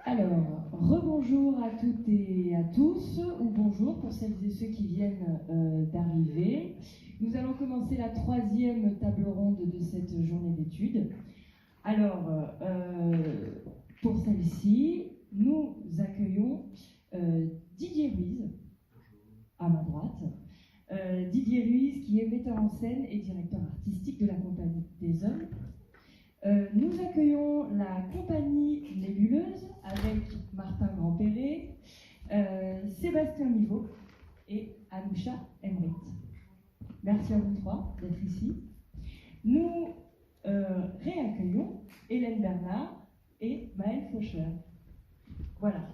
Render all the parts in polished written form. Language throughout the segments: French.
Alors, rebonjour à toutes et à tous, ou bonjour pour celles et ceux qui viennent d'arriver. Nous allons commencer la 3e table ronde de cette journée d'études. Alors, pour celle-ci, nous accueillons Didier Ruiz, à ma droite. Didier Ruiz, qui est metteur en scène et directeur artistique de la Compagnie des Hommes. Nous accueillons la compagnie Nébuleuse avec Martin Grandperret, Sébastien Niveau et Anousha Emrit. Merci à vous trois d'être ici. Nous réaccueillons Hélène Bernard et Maëlle Faucheur. Voilà.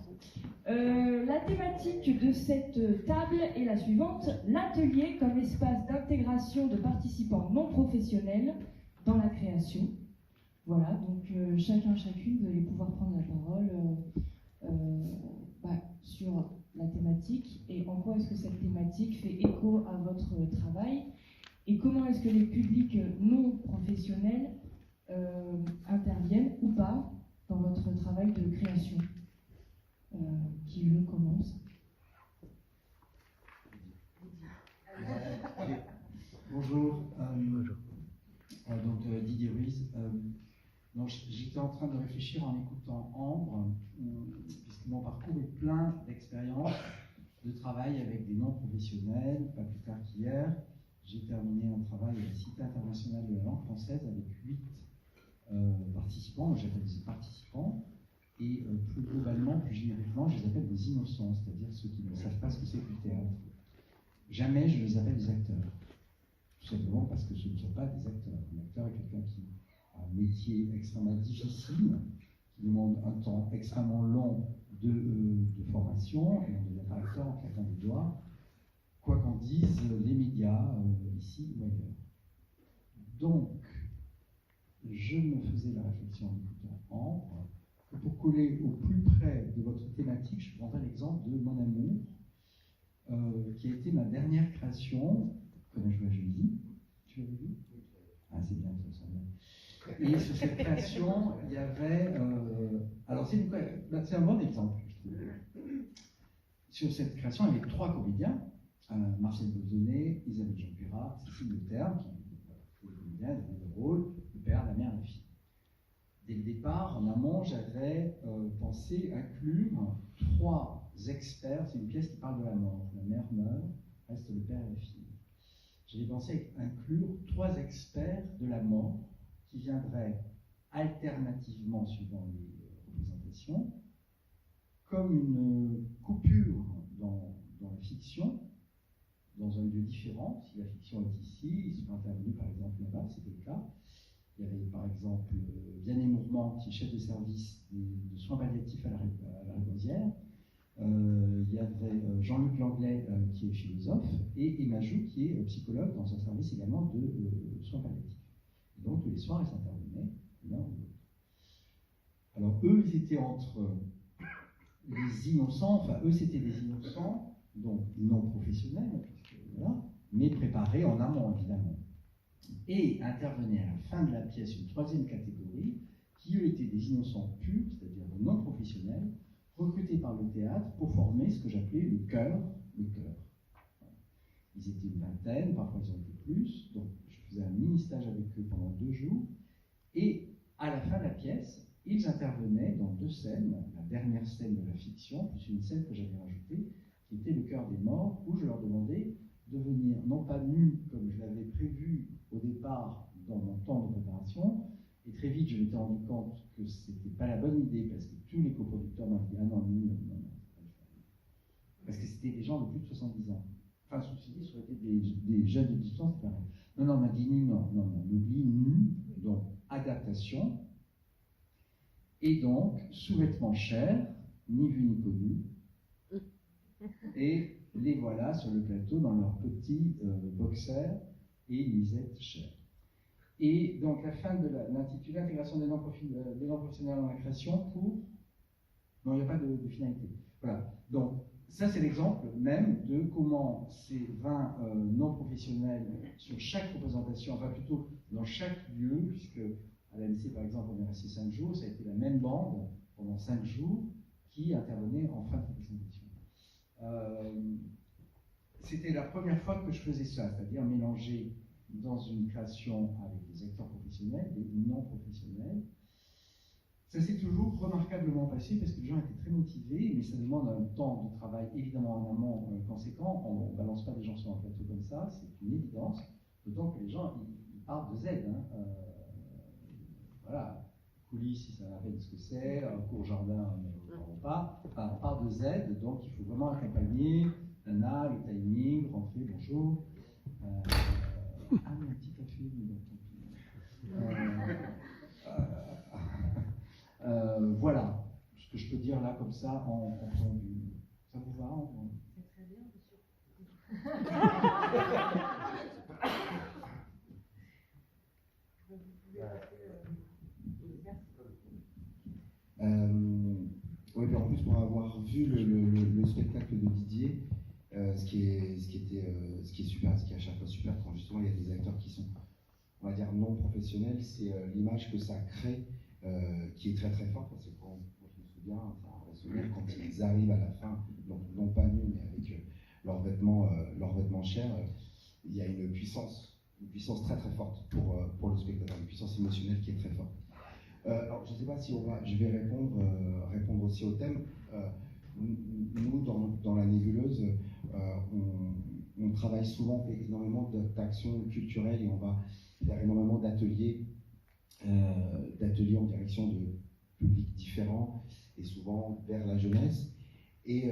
La thématique de cette table est la suivante: l'atelier comme espace d'intégration de participants non professionnels dans la création. Voilà, donc chacune, vous allez pouvoir prendre la parole sur la thématique et en quoi est-ce que cette thématique fait écho à votre travail et comment est-ce que les publics non professionnels interviennent ou pas dans votre travail de création. Qui veut commence? Bonjour. Donc Didier Ruiz. J'étais en train de réfléchir en écoutant Ambre, puisque mon parcours est plein d'expériences de travail avec des non-professionnels. Pas plus tard qu'hier, j'ai terminé un travail à la Cité internationale de la langue française avec 8 participants. Moi, j'appelle des participants. Et plus globalement, plus génériquement, je les appelle des innocents, c'est-à-dire ceux qui ne savent pas ce que c'est que le théâtre. Jamais je les appelle des acteurs. Tout simplement parce que ce ne sont pas des acteurs. Un acteur est quelqu'un qui a un métier extrêmement difficile, qui demande un temps extrêmement long de formation, et on ne devient pas acteur en claquant des doigts, quoi qu'en disent les médias, ici ou ailleurs. Donc, je me faisais la réflexion en écoutant Ambre, que pour coller au plus près de votre thématique, je prendrai l'exemple de Mon Amour, qui a été ma dernière création. Connais-je joué à Julie? Tu l'avais vu? Ah, c'est bien, ça sent bien. Et sur cette création, il y avait... alors, c'est un bon exemple, je trouve. Sur cette création, il y avait 3 comédiens, Marcel Bauzonnet, Isabelle Jean-Pura, Cécile Le Terme, qui est comédien, le rôle, le père, la mère, la fille. Dès le départ, en amont, j'avais pensé inclure 3 experts. C'est une pièce qui parle de la mort. La mère meurt, reste le père et la fille. J'avais pensé inclure 3 experts de la mort qui viendraient alternativement, suivant les représentations, comme une coupure dans la fiction, dans un lieu différent. Si la fiction est ici, ils sont intervenus par exemple là-bas, c'était le cas. Il y avait par exemple Vianney Mourmand, qui est chef de service de soins palliatifs à la Régosière. Il y avait Jean-Luc Langlais, qui est philosophe, et Emma Joux, qui est psychologue dans un service également de soins palliatifs. Et donc tous les soirs, ils intervenaient l'un ou l'autre. Alors eux, ils étaient entre les innocents, enfin eux, c'était des innocents, donc non professionnels, voilà, mais préparés en amont, évidemment. Et intervenait à la fin de la pièce une 3e catégorie, qui eux étaient des innocents purs, c'est-à-dire non professionnels, recrutés par le théâtre pour former ce que j'appelais le chœur. Ils étaient une vingtaine, parfois ils en étaient plus, donc je faisais un mini-stage avec eux pendant 2 jours, et à la fin de la pièce, ils intervenaient dans 2 scènes, la dernière scène de la fiction, plus une scène que j'avais rajoutée, qui était le chœur des morts, où je leur demandais de venir, non pas nus comme je l'avais prévu au départ dans mon temps de préparation, et très vite je m'étais rendu compte que c'était pas la bonne idée, parce que tous les coproducteurs m'ont dit « Ah non, non, parce que c'était des gens de plus de 70 ans. Enfin, ceci dit, ça aurait été des jeunes de distance, c'est pareil. Non, on m'a dit non, on oublie nu, donc adaptation, et donc sous-vêtements chers, ni vu ni connu, et les voilà sur le plateau dans leurs petits boxers et nuisettes chères. Et donc la fin de l'intitulé « Intégration des non-professionnels dans la création » pour... Non, il n'y a pas de finalité. Voilà. Donc, ça, c'est l'exemple même de comment ces 20 non-professionnels, sur chaque représentation, enfin plutôt dans chaque lieu, puisque à l'ANC, par exemple, on est resté 5 jours, ça a été la même bande pendant 5 jours qui intervenaient en fin de représentation. C'était la première fois que je faisais ça, c'est-à-dire mélanger dans une création avec des acteurs professionnels, des non professionnels. Ça s'est toujours remarquablement passé parce que les gens étaient très motivés, mais ça demande un temps de travail évidemment en amont conséquent. On ne balance pas des gens sur un plateau comme ça, c'est une évidence. D'autant que les gens ils partent de Z. Voilà, coulisses, si ça va peine ce que c'est, un court jardin, on ne parle pas. Enfin, on part de Z, donc il faut vraiment accompagner. Nana, le timing, rentrer, bonjour. Ah, mon petit café, voilà ce que je peux dire là comme ça en préambule. Ça vous va C'est très bien, monsieur. Oui, mais en plus pour avoir vu le spectacle de Didier, ce qui est super, ce qui est à chaque fois super quand justement il y a des acteurs qui sont, on va dire, non professionnels, c'est l'image que ça crée qui est très très forte, parce que quand moi, je me souviens, c'est un vrai souvenir, quand ils arrivent à la fin, donc non pas nus mais avec leurs vêtements chers, il y a une puissance très très forte pour le spectateur, une puissance émotionnelle qui est très forte. Alors, je ne sais pas si je vais répondre aussi au thème. Nous, dans la nébuleuse, on travaille souvent, on fait énormément d'actions culturelles et on va faire énormément d'ateliers en direction de publics différents et souvent vers la jeunesse. Et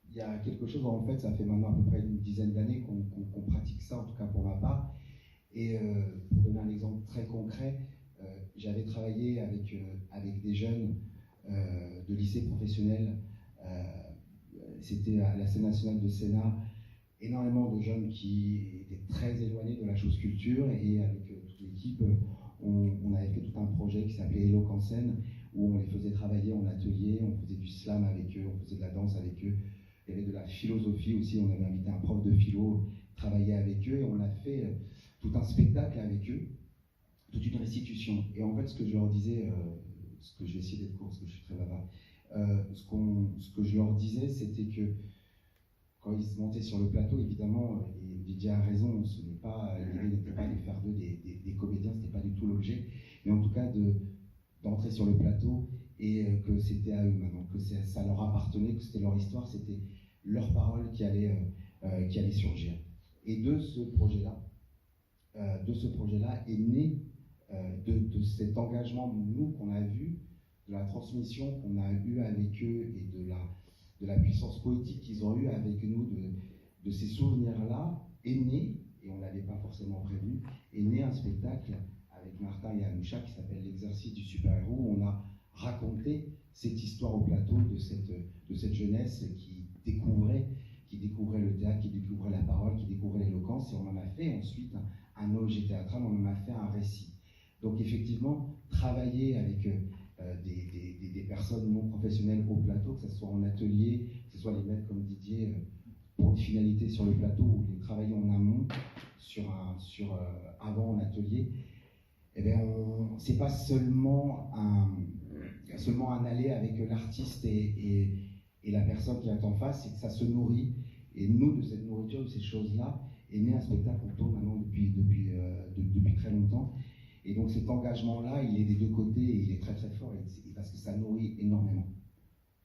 il y a quelque chose, en fait, ça fait maintenant à peu près une dizaine d'années qu'on pratique ça, en tout cas pour ma part. Et pour donner un exemple très concret, j'avais travaillé avec des jeunes de lycée professionnel, c'était à la scène nationale de Sénat, énormément de jeunes qui étaient très éloignés de la chose culture, et avec toute l'équipe, on avait fait tout un projet qui s'appelait Éloque en scène, où on les faisait travailler en atelier, on faisait du slam avec eux, on faisait de la danse avec eux, il y avait de la philosophie aussi, on avait invité un prof de philo, travailler avec eux, et on a fait tout un spectacle avec eux, toute une restitution. Et en fait, ce que je leur disais, ce que je vais essayer d'être court parce que je suis très bavard, ce que je leur disais, c'était que quand ils se montaient sur le plateau, évidemment, et Didier a raison, l'idée n'était pas de faire d'eux des comédiens, c'était pas du tout l'objet, mais en tout cas d'entrer sur le plateau et que c'était à eux maintenant, que ça leur appartenait, que c'était leur histoire, c'était leur parole qui allait surgir. Et de ce projet-là est né de cet engagement, nous, qu'on a vu, de la transmission qu'on a eue avec eux et de la puissance poétique qu'ils ont eue avec nous, de ces souvenirs-là, est né, et on ne l'avait pas forcément prévu, est né un spectacle avec Martin et Anoucha qui s'appelle L'exercice du super-héros, où on a raconté cette histoire au plateau de cette jeunesse qui découvrait le théâtre, qui découvrait la parole, qui découvrait l'éloquence, et on en a fait ensuite un objet théâtral, on en a fait un récit. Donc effectivement, travailler avec des personnes non professionnelles au plateau, que ce soit en atelier, que ce soit les mettre comme Didier pour des finalités sur le plateau, ou les travailler en amont avant en atelier, eh bien, c'est pas seulement un aller avec l'artiste et la personne qui est en face, c'est que ça se nourrit. Et nous, de cette nourriture, de ces choses-là, est né un spectacle qu'on tourne maintenant depuis très longtemps. Et donc cet engagement-là, il est des deux côtés et il est très très fort, et parce que ça nourrit énormément.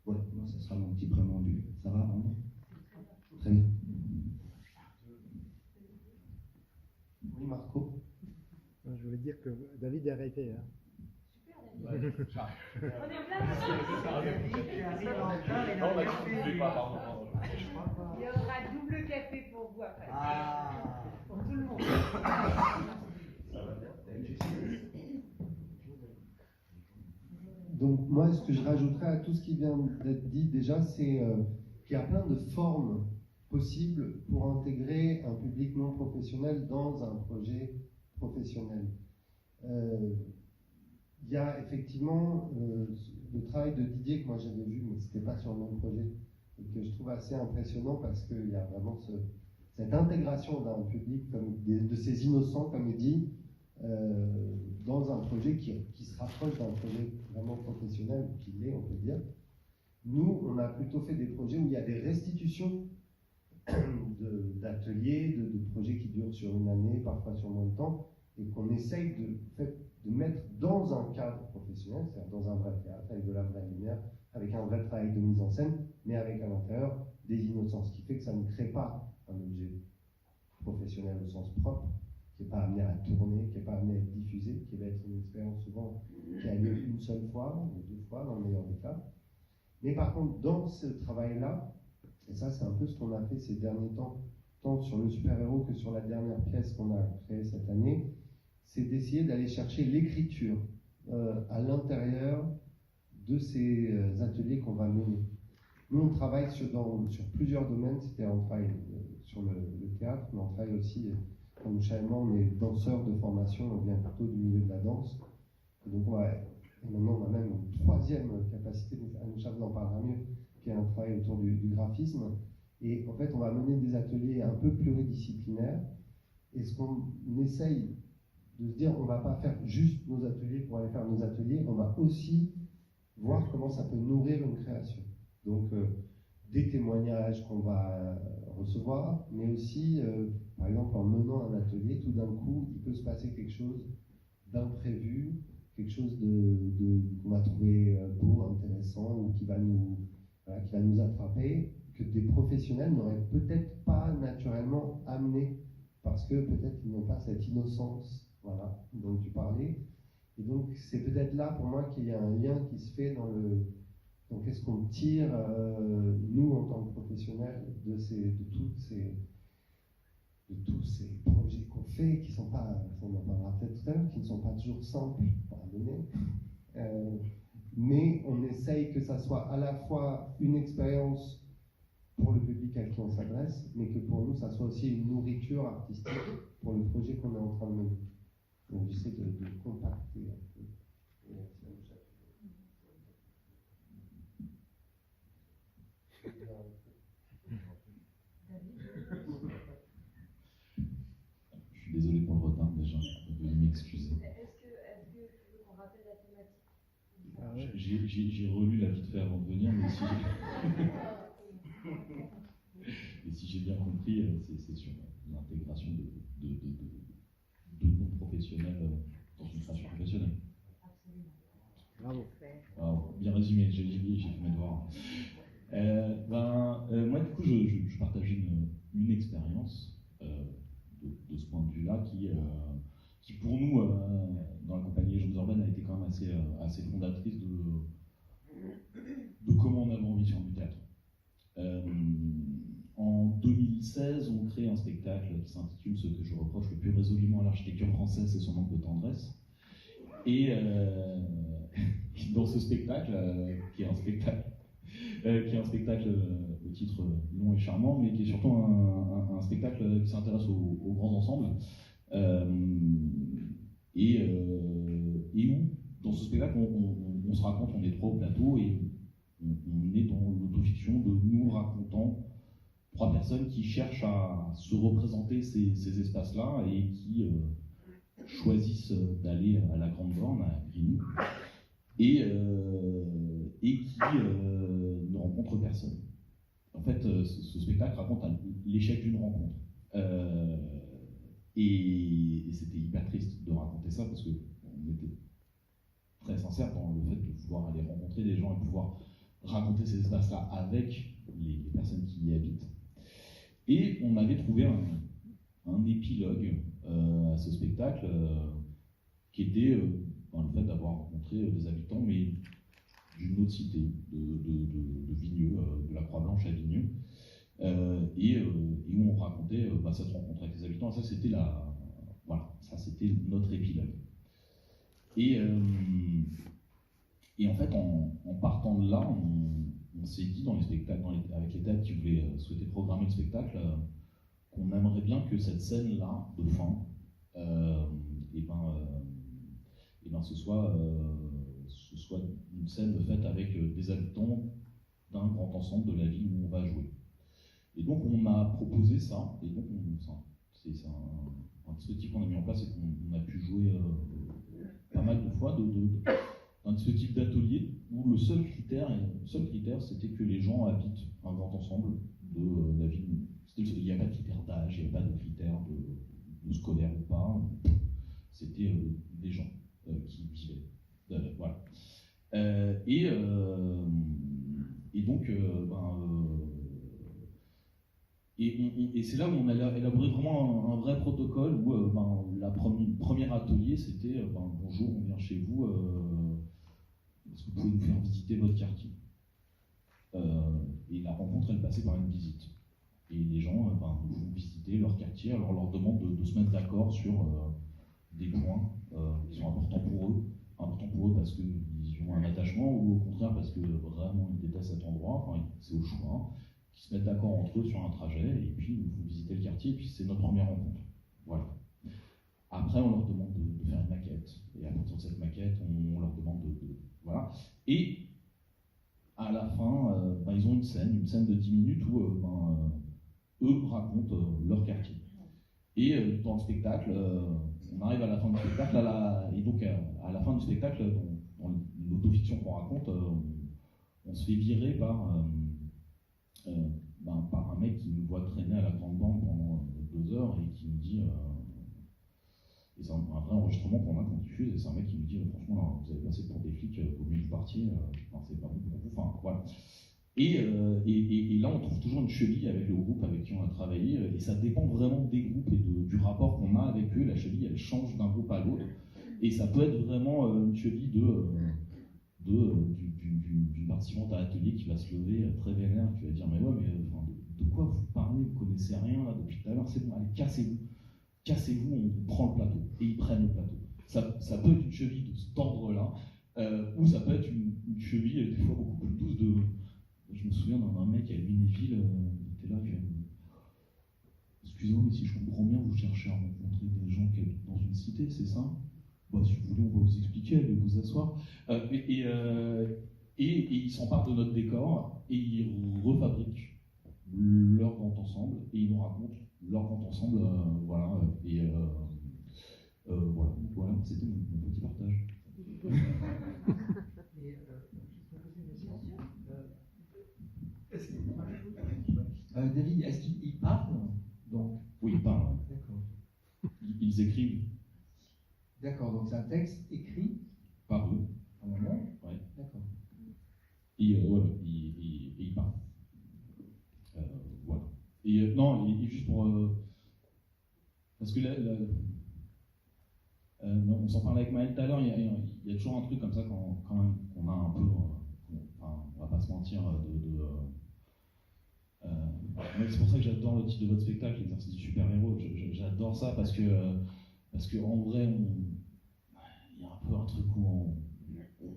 Voilà, moi, ça sera mon petit préambule. Ça va, Ambre ? Très bien. Oui, Marco ? Je voulais dire que David est arrêté. Hein. Super, David. On est il y aura double café pour vous après. Pour tout le monde. Donc moi, ce que je rajouterais à tout ce qui vient d'être dit déjà, c'est qu'il y a plein de formes possibles pour intégrer un public non professionnel dans un projet professionnel. Il y a effectivement le travail de Didier que moi j'avais vu, mais c'était pas sur le même projet, et que je trouve assez impressionnant parce qu'il y a vraiment cette intégration d'un public, de ces innocents, comme il dit, dans un projet qui se rapproche d'un projet vraiment professionnel, qui l'est, on peut dire. Nous, on a plutôt fait des projets où il y a des restitutions d'ateliers, de projets qui durent sur une année, parfois sur moins de temps, et qu'on essaye de mettre dans un cadre professionnel, c'est-à-dire dans un vrai théâtre, avec de la vraie lumière, avec un vrai travail de mise en scène, mais avec à l'intérieur des innocences, ce qui fait que ça ne crée pas un objet professionnel au sens propre, qui n'est pas amené à tourner, qui n'est pas amené à être diffusé, qui va être une expérience souvent qui a lieu une seule fois ou deux fois dans le meilleur des cas. Mais par contre, dans ce travail-là, et ça c'est un peu ce qu'on a fait ces derniers temps, tant sur le super-héros que sur la dernière pièce qu'on a créée cette année, c'est d'essayer d'aller chercher l'écriture à l'intérieur de ces ateliers qu'on va mener. Nous, on travaille sur plusieurs domaines, c'est-à-dire on travaille sur le théâtre, mais on travaille aussi, comme Chaëman, on est danseur de formation, on vient plutôt du milieu de la danse. Et donc maintenant on a même une troisième capacité, Anoucha vous en parlera mieux, qui est un travail autour du graphisme. Et en fait, on va mener des ateliers un peu pluridisciplinaires. Et ce qu'on essaye de se dire, on ne va pas faire juste nos ateliers pour aller faire nos ateliers, on va aussi voir comment ça peut nourrir une création. Donc, des témoignages qu'on va recevoir, mais aussi, par exemple, en menant un atelier, tout d'un coup, il peut se passer quelque chose d'imprévu, quelque chose qu'on va trouver beau, intéressant, ou qui va nous attraper, que des professionnels n'auraient peut-être pas naturellement amené, parce que peut-être ils n'ont pas cette innocence, voilà, dont tu parlais. Et donc, c'est peut-être là, pour moi, qu'il y a un lien qui se fait dans qu'est-ce qu'on tire, nous, en tant que professionnels, de tous ces projets qu'on fait, qui ne sont pas, on en parlera peut-être tout à l'heure, qui ne sont pas toujours simples à mener. Mais on essaye que ça soit à la fois une expérience pour le public à qui on s'adresse, mais que pour nous, ça soit aussi une nourriture artistique pour le projet qu'on est en train de mener. Donc j'essaie de compacter un peu. Je suis désolé pour le retard déjà, veuillez m'excuser. Est-ce que tu veux qu'on rappelle la thématique? J'ai relu la vite fait avant de venir, mais si j'ai bien compris, c'est sur l'intégration de non-professionnels dans une création professionnelle. Bravo. Bien résumé, j'ai fait mes devoirs. Moi, du coup, je partage une expérience de ce point de vue-là qui pour nous, dans la compagnie Jeunes Urbaines, a été quand même assez fondatrice de comment on avait envie de faire du théâtre. En 2016, on crée un spectacle qui s'intitule « Ce que je reproche le plus résolument à l'architecture française, c'est son manque de tendresse ». Et dans ce spectacle, qui est un spectacle au titre long et charmant, mais qui est surtout un spectacle qui s'intéresse aux grands ensembles, et où, dans ce spectacle, on se raconte, on est trois au plateau, et on est dans l'autofiction de nous racontant trois personnes qui cherchent à se représenter ces espaces-là et qui choisissent d'aller à la Grande Borne, à Grigny, et qui ne rencontrent personne. En fait, ce spectacle raconte l'échec d'une rencontre. Et c'était hyper triste de raconter ça parce qu'on était très sincère dans le fait de pouvoir aller rencontrer des gens et pouvoir raconter ces espaces-là avec les personnes qui y habitent. Et on avait trouvé un épilogue à ce spectacle qui était le fait d'avoir rencontré des habitants, mais d'une autre cité, de Vigneux, de la Croix-Blanche à Vigneux, et où on racontait cette rencontre avec les habitants. Et ça, c'était c'était notre épilogue. Et en fait, en partant de là, on s'est dit dans les spectacles, avec les têtes qui souhaitaient programmer le spectacle, qu'on aimerait bien que cette scène-là, de fin, ce soit une scène faite avec des habitants d'un grand ensemble de la ville où on va jouer. Et donc on a proposé ça, et donc c'est un dispositif qu'on a mis en place et qu'on a pu jouer pas mal de fois, un dispositif d'atelier où le seul critère c'était que les gens habitent un grand ensemble de la ville. Il n'y a pas de critère d'âge, il n'y a pas de critère de scolaire ou pas, c'était des gens qui vivaient. Voilà. Et donc, et c'est là où on a élaboré vraiment un vrai protocole où la première atelier c'était bonjour, on vient chez vous, est-ce que vous pouvez nous faire visiter votre quartier? Et la rencontre elle passait par une visite. Et les gens vont visiter leur quartier, alors on leur demande de se mettre d'accord sur des points qui sont importants pour eux parce qu'ils ont un attachement ou au contraire parce que vraiment ils détestent cet endroit, enfin, c'est au choix, qui se mettent d'accord entre eux sur un trajet et puis ils vont visiter le quartier et puis c'est notre première rencontre. Voilà. Après on leur demande de faire une maquette et à partir de cette maquette on leur demande voilà. Et à la fin ils ont une scène de 10 minutes où eux racontent leur quartier. Et dans le spectacle, on arrive à la fin du spectacle, et donc à la fin du spectacle, dans l'autofiction qu'on raconte, on se fait virer par un mec qui nous voit traîner à la grande banque pendant 2 heures et qui nous dit, et c'est un vrai enregistrement qu'on a qu'on diffuse, et c'est un mec qui nous dit franchement, vous avez passé pour des flics, au milieu du parti, c'est pas bon pour vous, enfin voilà. Et là, on trouve toujours une cheville avec le groupe avec qui on a travaillé, et ça dépend vraiment des groupes et du rapport qu'on a avec eux. La cheville, elle change d'un groupe à l'autre, et ça peut être vraiment une cheville d'une participante à l'atelier qui va se lever très vénère, qui va dire mais ouais, mais de quoi vous parlez, vous connaissez rien là depuis tout à l'heure, c'est bon, allez, cassez-vous, on prend le plateau, et ils prennent le plateau. Ça peut être une cheville de cet ordre-là, ou ça peut être une cheville des fois beaucoup plus douce de... Je me souviens d'un mec à Lunéville, il était là, il dit excusez-moi, mais si je comprends bien, vous cherchez à rencontrer des gens qui habitent dans une cité, c'est ça? Si vous voulez, on va vous expliquer, allez vous asseoir. Et ils s'emparent de notre décor et ils refabriquent leur grand ensemble et ils nous racontent leur grand ensemble. Voilà, c'était mon petit partage. David, est-ce qu'ils parlent donc? Oui, ils parlent. D'accord. Ils écrivent. D'accord, donc c'est un texte écrit par eux. À un moment? Ouais. D'accord. Et ils parlent. Voilà. Et non, et juste pour. Parce que non, on s'en parlait avec Maël tout à l'heure, il y a toujours un truc comme ça quand même qu'on a un peu. On va pas se mentir, c'est pour ça que j'adore le titre de votre spectacle, l'exercice du super-héros. J'adore ça parce que en vrai, il y a un peu un truc où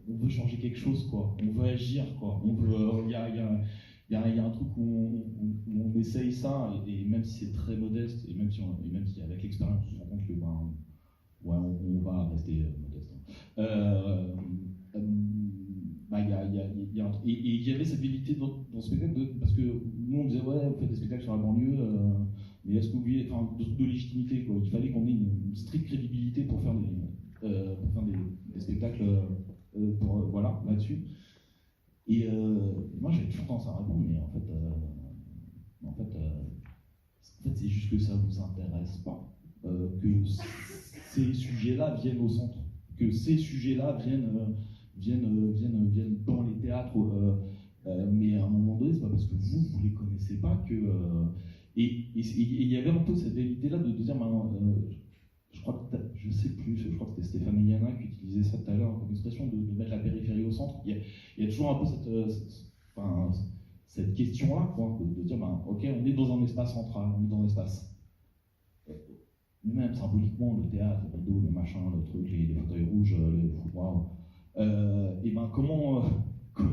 on veut changer quelque chose, quoi. On veut agir, quoi. Il y a un truc où on essaye ça, et même si c'est très modeste, et même si avec l'expérience on se rend compte que on va rester modeste. Il y avait cette vérité dans ce spectacle, parce que nous on disait ouais, vous faites des spectacles sur la banlieue, mais est-ce que vous oubliez de légitimité, quoi. Il fallait qu'on ait une stricte crédibilité pour faire des spectacles voilà, là-dessus. Et moi j'avais toujours tendance à répondre, mais en fait c'est juste que ça vous intéresse pas, que ces sujets-là viennent au centre, que ces sujets-là viennent dans les théâtres, mais à un moment donné, c'est pas parce que vous les connaissez pas que... et il y avait un peu cette vérité-là de dire, je crois que je sais plus, je crois que c'était Stéphane Yana qui utilisait ça tout à l'heure comme expression de mettre la périphérie au centre. Il y a toujours un peu cette question-là, quoi, de dire, ok, on est dans un espace central, on est dans un espace. Même symboliquement, le théâtre, le rideau, le machin, le truc, les fauteuils rouges, comment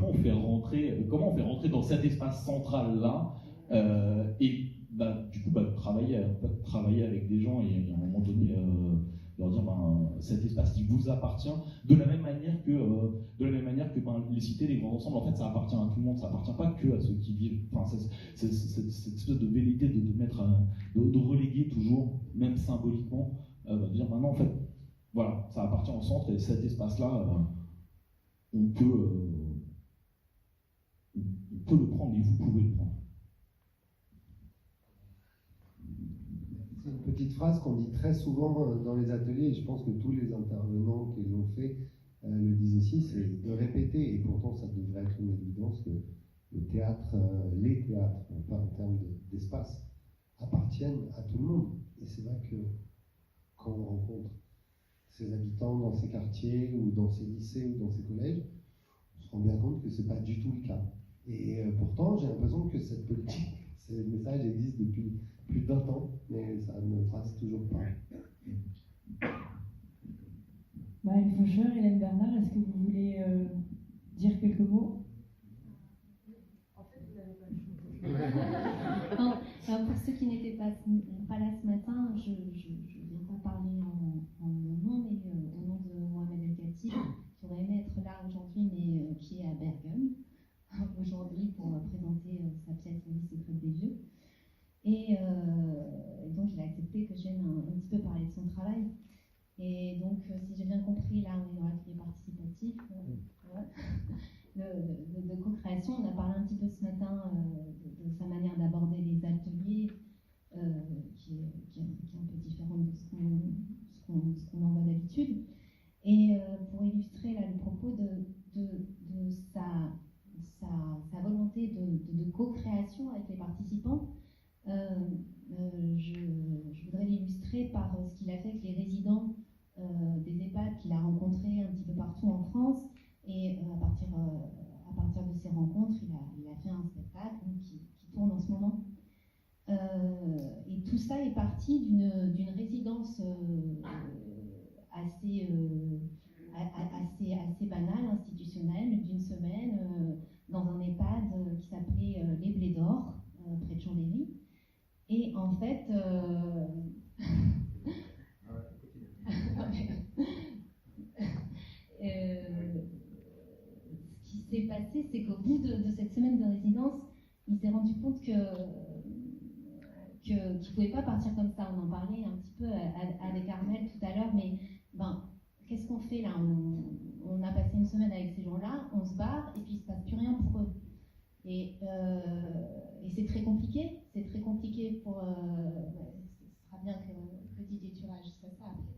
on fait rentrer dans cet espace central là, et du coup travailler avec des gens, et à un moment donné leur dire cet espace il vous appartient, de la même manière que les cités, les grands ensembles, en fait ça appartient à tout le monde, ça appartient pas que à ceux qui vivent. Enfin, cette espèce de velléité de reléguer toujours, même symboliquement, de dire maintenant en fait, voilà, ça appartient au centre et cet espace-là, on peut le prendre et vous pouvez le prendre. C'est une petite phrase qu'on dit très souvent dans les ateliers, et je pense que tous les intervenants qui l'ont fait le disent aussi, c'est de répéter, et pourtant ça devrait être une évidence que le théâtre, les théâtres, pas en termes d'espace, appartiennent à tout le monde. Et c'est vrai que quand on rencontre ces habitants dans ces quartiers, ou dans ces lycées, ou dans ces collèges, on se rend bien compte que c'est pas du tout le cas. Et pourtant, j'ai l'impression que ces messages existent depuis plus d'1 an, mais ça ne passe toujours pas. Maëlle Faucheur, Hélène Bernard, est-ce que vous voulez dire quelques mots? En fait, vous n'avez pas le Non, alors pour ceux qui n'étaient pas là ce matin, je ne viens pas parler en mon nom, mais au nom de Mohamed El Khatib, qui aurait aimé être là aujourd'hui, mais qui est à Bergame aujourd'hui pour présenter sa pièce Les secrets des vieux. Et donc il a accepté que je vienne un petit peu parler de son travail. Et donc si j'ai bien compris, là on est dans l'atelier participatif de co-création. On a parlé un petit peu ce matin de sa manière d'aborder les ateliers, qui est un peu différente de ce qu'on en voit d'habitude. Et pour illustrer là, le propos de sa volonté de co-création avec les participants, je voudrais l'illustrer par ce qu'il a fait avec les résidents des EHPAD qu'il a rencontrés un petit peu partout en France. Et à partir de ces rencontres, il a fait un spectacle qui tourne en ce moment. Et tout ça est parti d'une résidence assez banale, institutionnelle, d'une semaine, dans un EHPAD qui s'appelait Les Blés d'Or, près de Chambéry. Et en fait, ce qui s'est passé, c'est qu'au bout de cette semaine de résidence, il s'est rendu compte qu'il ne pouvait pas partir comme ça. On en parlait un petit peu avec Armel tout à l'heure, mais qu'est-ce qu'on fait là? On a passé une semaine avec ces gens-là, on se barre et puis il ne se passe plus rien pour eux. Et c'est très compliqué. C'est très compliqué pour. Ce sera bien que Didier Turage fasse ça après.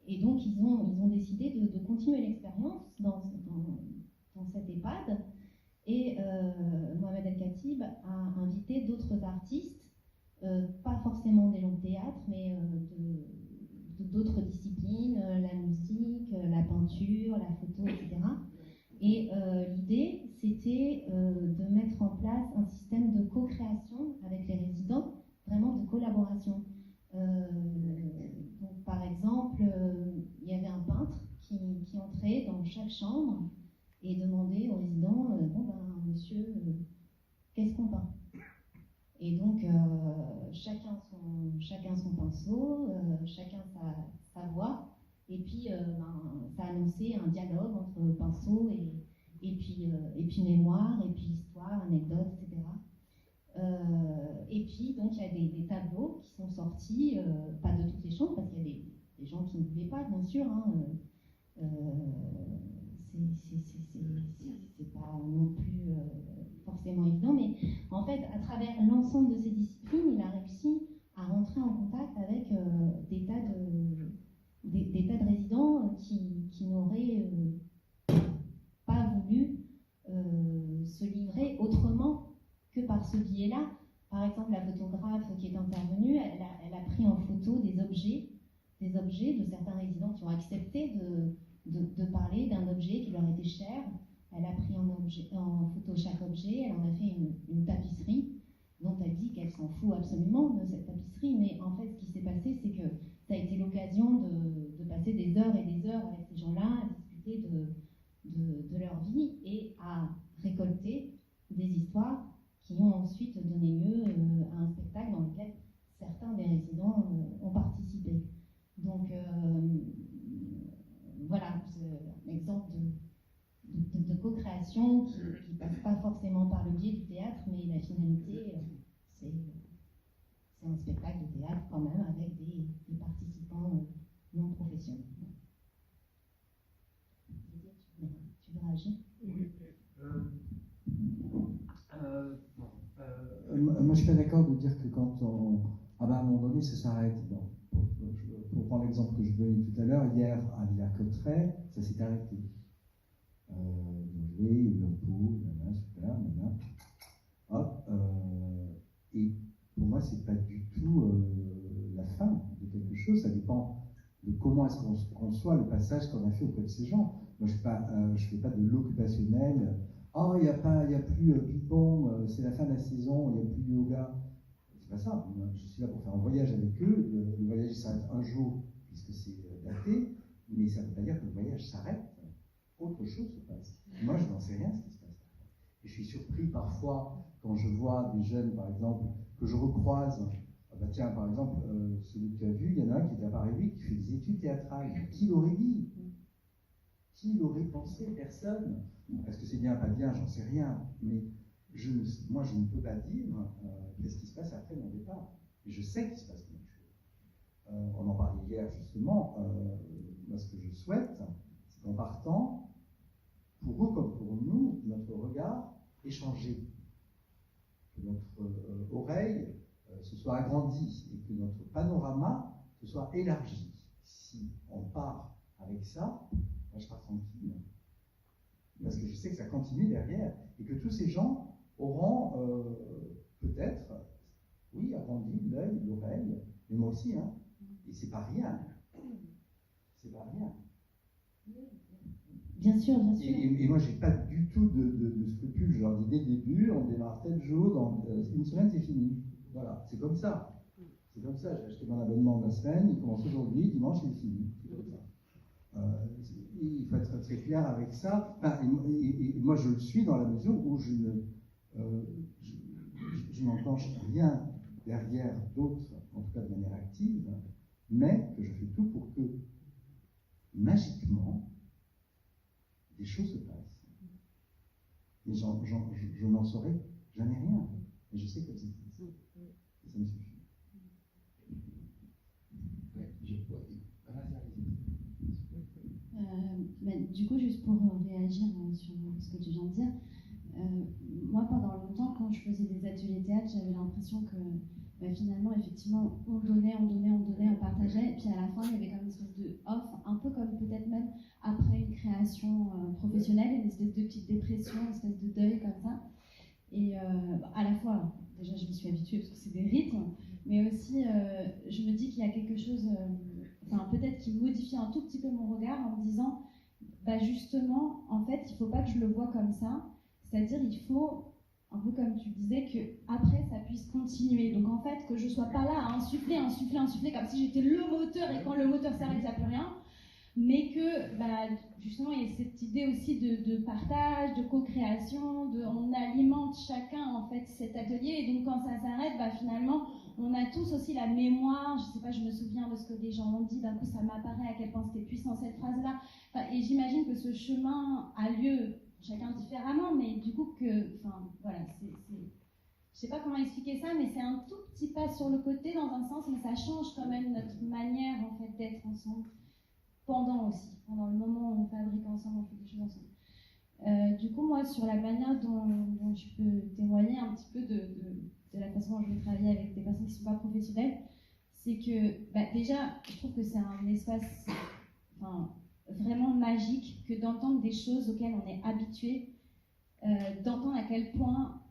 Et donc ils ont décidé de continuer l'expérience dans cette EHPAD. Et Mohamed El Khatib a invité d'autres artistes, pas forcément des gens de théâtre, mais d'autres disciplines, la musique, la peinture, la photo, etc. Et l'idée, c'était de mettre en place un système de co-création avec les résidents, vraiment de collaboration. Donc, par exemple, il y avait un peintre qui entrait dans chaque chambre et demandait aux résidents, monsieur, qu'est-ce qu'on peint? Et donc, chacun son pinceau, chacun sa voix. Et puis, ça annonçait un dialogue entre pinceau et puis mémoire, et puis histoire, anecdote, etc. Et puis, donc, il y a des tableaux qui sont sortis, pas de toutes les chambres, parce qu'il y a des gens qui ne voulaient pas, bien sûr. C'est pas non plus forcément évident, mais en fait, à travers l'ensemble de ces disciplines, il a réussi à rentrer en contact avec des tas de résidents qui n'auraient pas voulu se livrer autrement que par ce biais-là. Par exemple, la photographe qui est intervenue, elle a pris en photo des objets de certains résidents qui ont accepté de parler d'un objet qui leur était cher. Elle a pris en photo chaque objet, elle en a fait une tapisserie dont elle dit qu'elle s'en fout absolument de cette tapisserie, mais en fait ce qui s'est passé, c'est que ça a été l'occasion de passer des heures et des heures avec ces gens-là, à discuter de leur vie et à récolter des histoires qui ont ensuite donné lieu à un spectacle dans lequel certains des résidents ont participé. Donc voilà, c'est un exemple de co-création qui ne passe pas forcément par le biais du théâtre, mais la finalité, c'est un spectacle de théâtre quand même avec des participants non professionnels. Tu veux réagir? Oui. Moi, je suis pas d'accord de dire que quand à un moment donné, ça s'arrête. Bon, pour prendre l'exemple que je donnais tout à l'heure, hier à Villers-Cotterêts, ça s'est arrêté. Joué, Liverpool, super, hop. Et pour moi, c'est pas du tout la fin de quelque chose. Ça dépend de comment est-ce qu'on conçoit le passage qu'on a fait auprès de ces gens. Moi, je fais pas de l'occupationnel. Oh, il n'y a plus ping-pong, c'est la fin de la saison, il n'y a plus de yoga. C'est pas ça. Moi, je suis là pour faire un voyage avec eux. Le voyage s'arrête un jour, puisque c'est daté, mais ça ne veut pas dire que le voyage s'arrête. Autre chose se passe. Moi, je n'en sais rien ce qui se passe. Et je suis surpris parfois quand je vois des jeunes, par exemple, que je recroise. Tiens, par exemple, celui que tu as vu, il y en a un qui est à Paris 8 qui fait des études théâtrales. Qui l'aurait dit? Qui l'aurait pensé? Personne. Est-ce que c'est bien, pas bien? J'en sais rien. Mais moi, je ne peux pas dire qu'est-ce qui se passe après mon départ. Et je sais qu'il se passe quelque chose. On en parlait hier, justement. Moi, ce que je souhaite, c'est qu'en partant, pour eux comme pour nous, notre regard est changé. Que notre oreille se soit agrandie et que notre panorama se soit élargi. Si on part avec ça, moi, je pars tranquille. Parce que je sais que ça continue derrière et que tous ces gens auront peut-être, oui, agrandi l'œil, l'oreille, mais moi aussi, hein. Et c'est pas rien. C'est pas rien. Bien sûr, bien sûr. Et moi, j'ai pas du tout de scrupules. Je leur dis dès le début, on démarre tel jour, dans une semaine, c'est fini. Voilà, c'est comme ça. C'est comme ça. J'ai acheté mon abonnement de la semaine, il commence aujourd'hui, dimanche, il est fini. C'est comme ça. Il faut être très clair avec ça. Enfin, et moi, je le suis dans la mesure où je n'enclenche rien derrière d'autres, en tout cas de manière active, mais que je fais tout pour que, magiquement, des choses se passent. Mais je n'en saurais jamais rien. Mais je sais qu'elles existent. Et ça me suffit. Du coup, juste pour réagir sur ce que tu viens de dire, moi, pendant longtemps, quand je faisais des ateliers théâtre, j'avais l'impression que finalement, effectivement, on donnait, on partageait, et puis à la fin, il y avait comme une espèce de off, un peu comme peut-être même après une création professionnelle, une espèce de petite dépression, une espèce de deuil comme ça. Et à la fois, déjà, je m'y suis habituée parce que c'est des rythmes, mais aussi, je me dis qu'il y a quelque chose, peut-être qui modifie un tout petit peu mon regard en me disant, justement, en fait, il ne faut pas que je le vois comme ça, c'est-à-dire il faut, un peu comme tu disais, qu'après ça puisse continuer. Donc en fait, que je ne sois pas là à insuffler, comme si j'étais le moteur et quand le moteur s'arrête, il n'y a plus rien. Mais que justement il y ait cette idée aussi de partage, de co-création, on alimente chacun en fait cet atelier et donc quand ça s'arrête, finalement on a tous aussi la mémoire, je sais pas, je me souviens de ce que les gens ont dit, d'un coup ça m'apparaît à quel point c'était puissant cette phrase-là, et j'imagine que ce chemin a lieu chacun différemment, mais du coup voilà, je sais pas comment expliquer ça, mais c'est un tout petit pas sur le côté dans un sens, mais ça change quand même notre manière en fait d'être ensemble. Pendant le moment où on fabrique ensemble, on fait des choses ensemble. Du coup, moi, sur la manière dont je peux témoigner un petit peu de la façon dont je vais travailler avec des personnes qui ne sont pas professionnelles, c'est que déjà, je trouve que c'est un espace vraiment magique que d'entendre des choses auxquelles on est habitué, d'entendre à quel point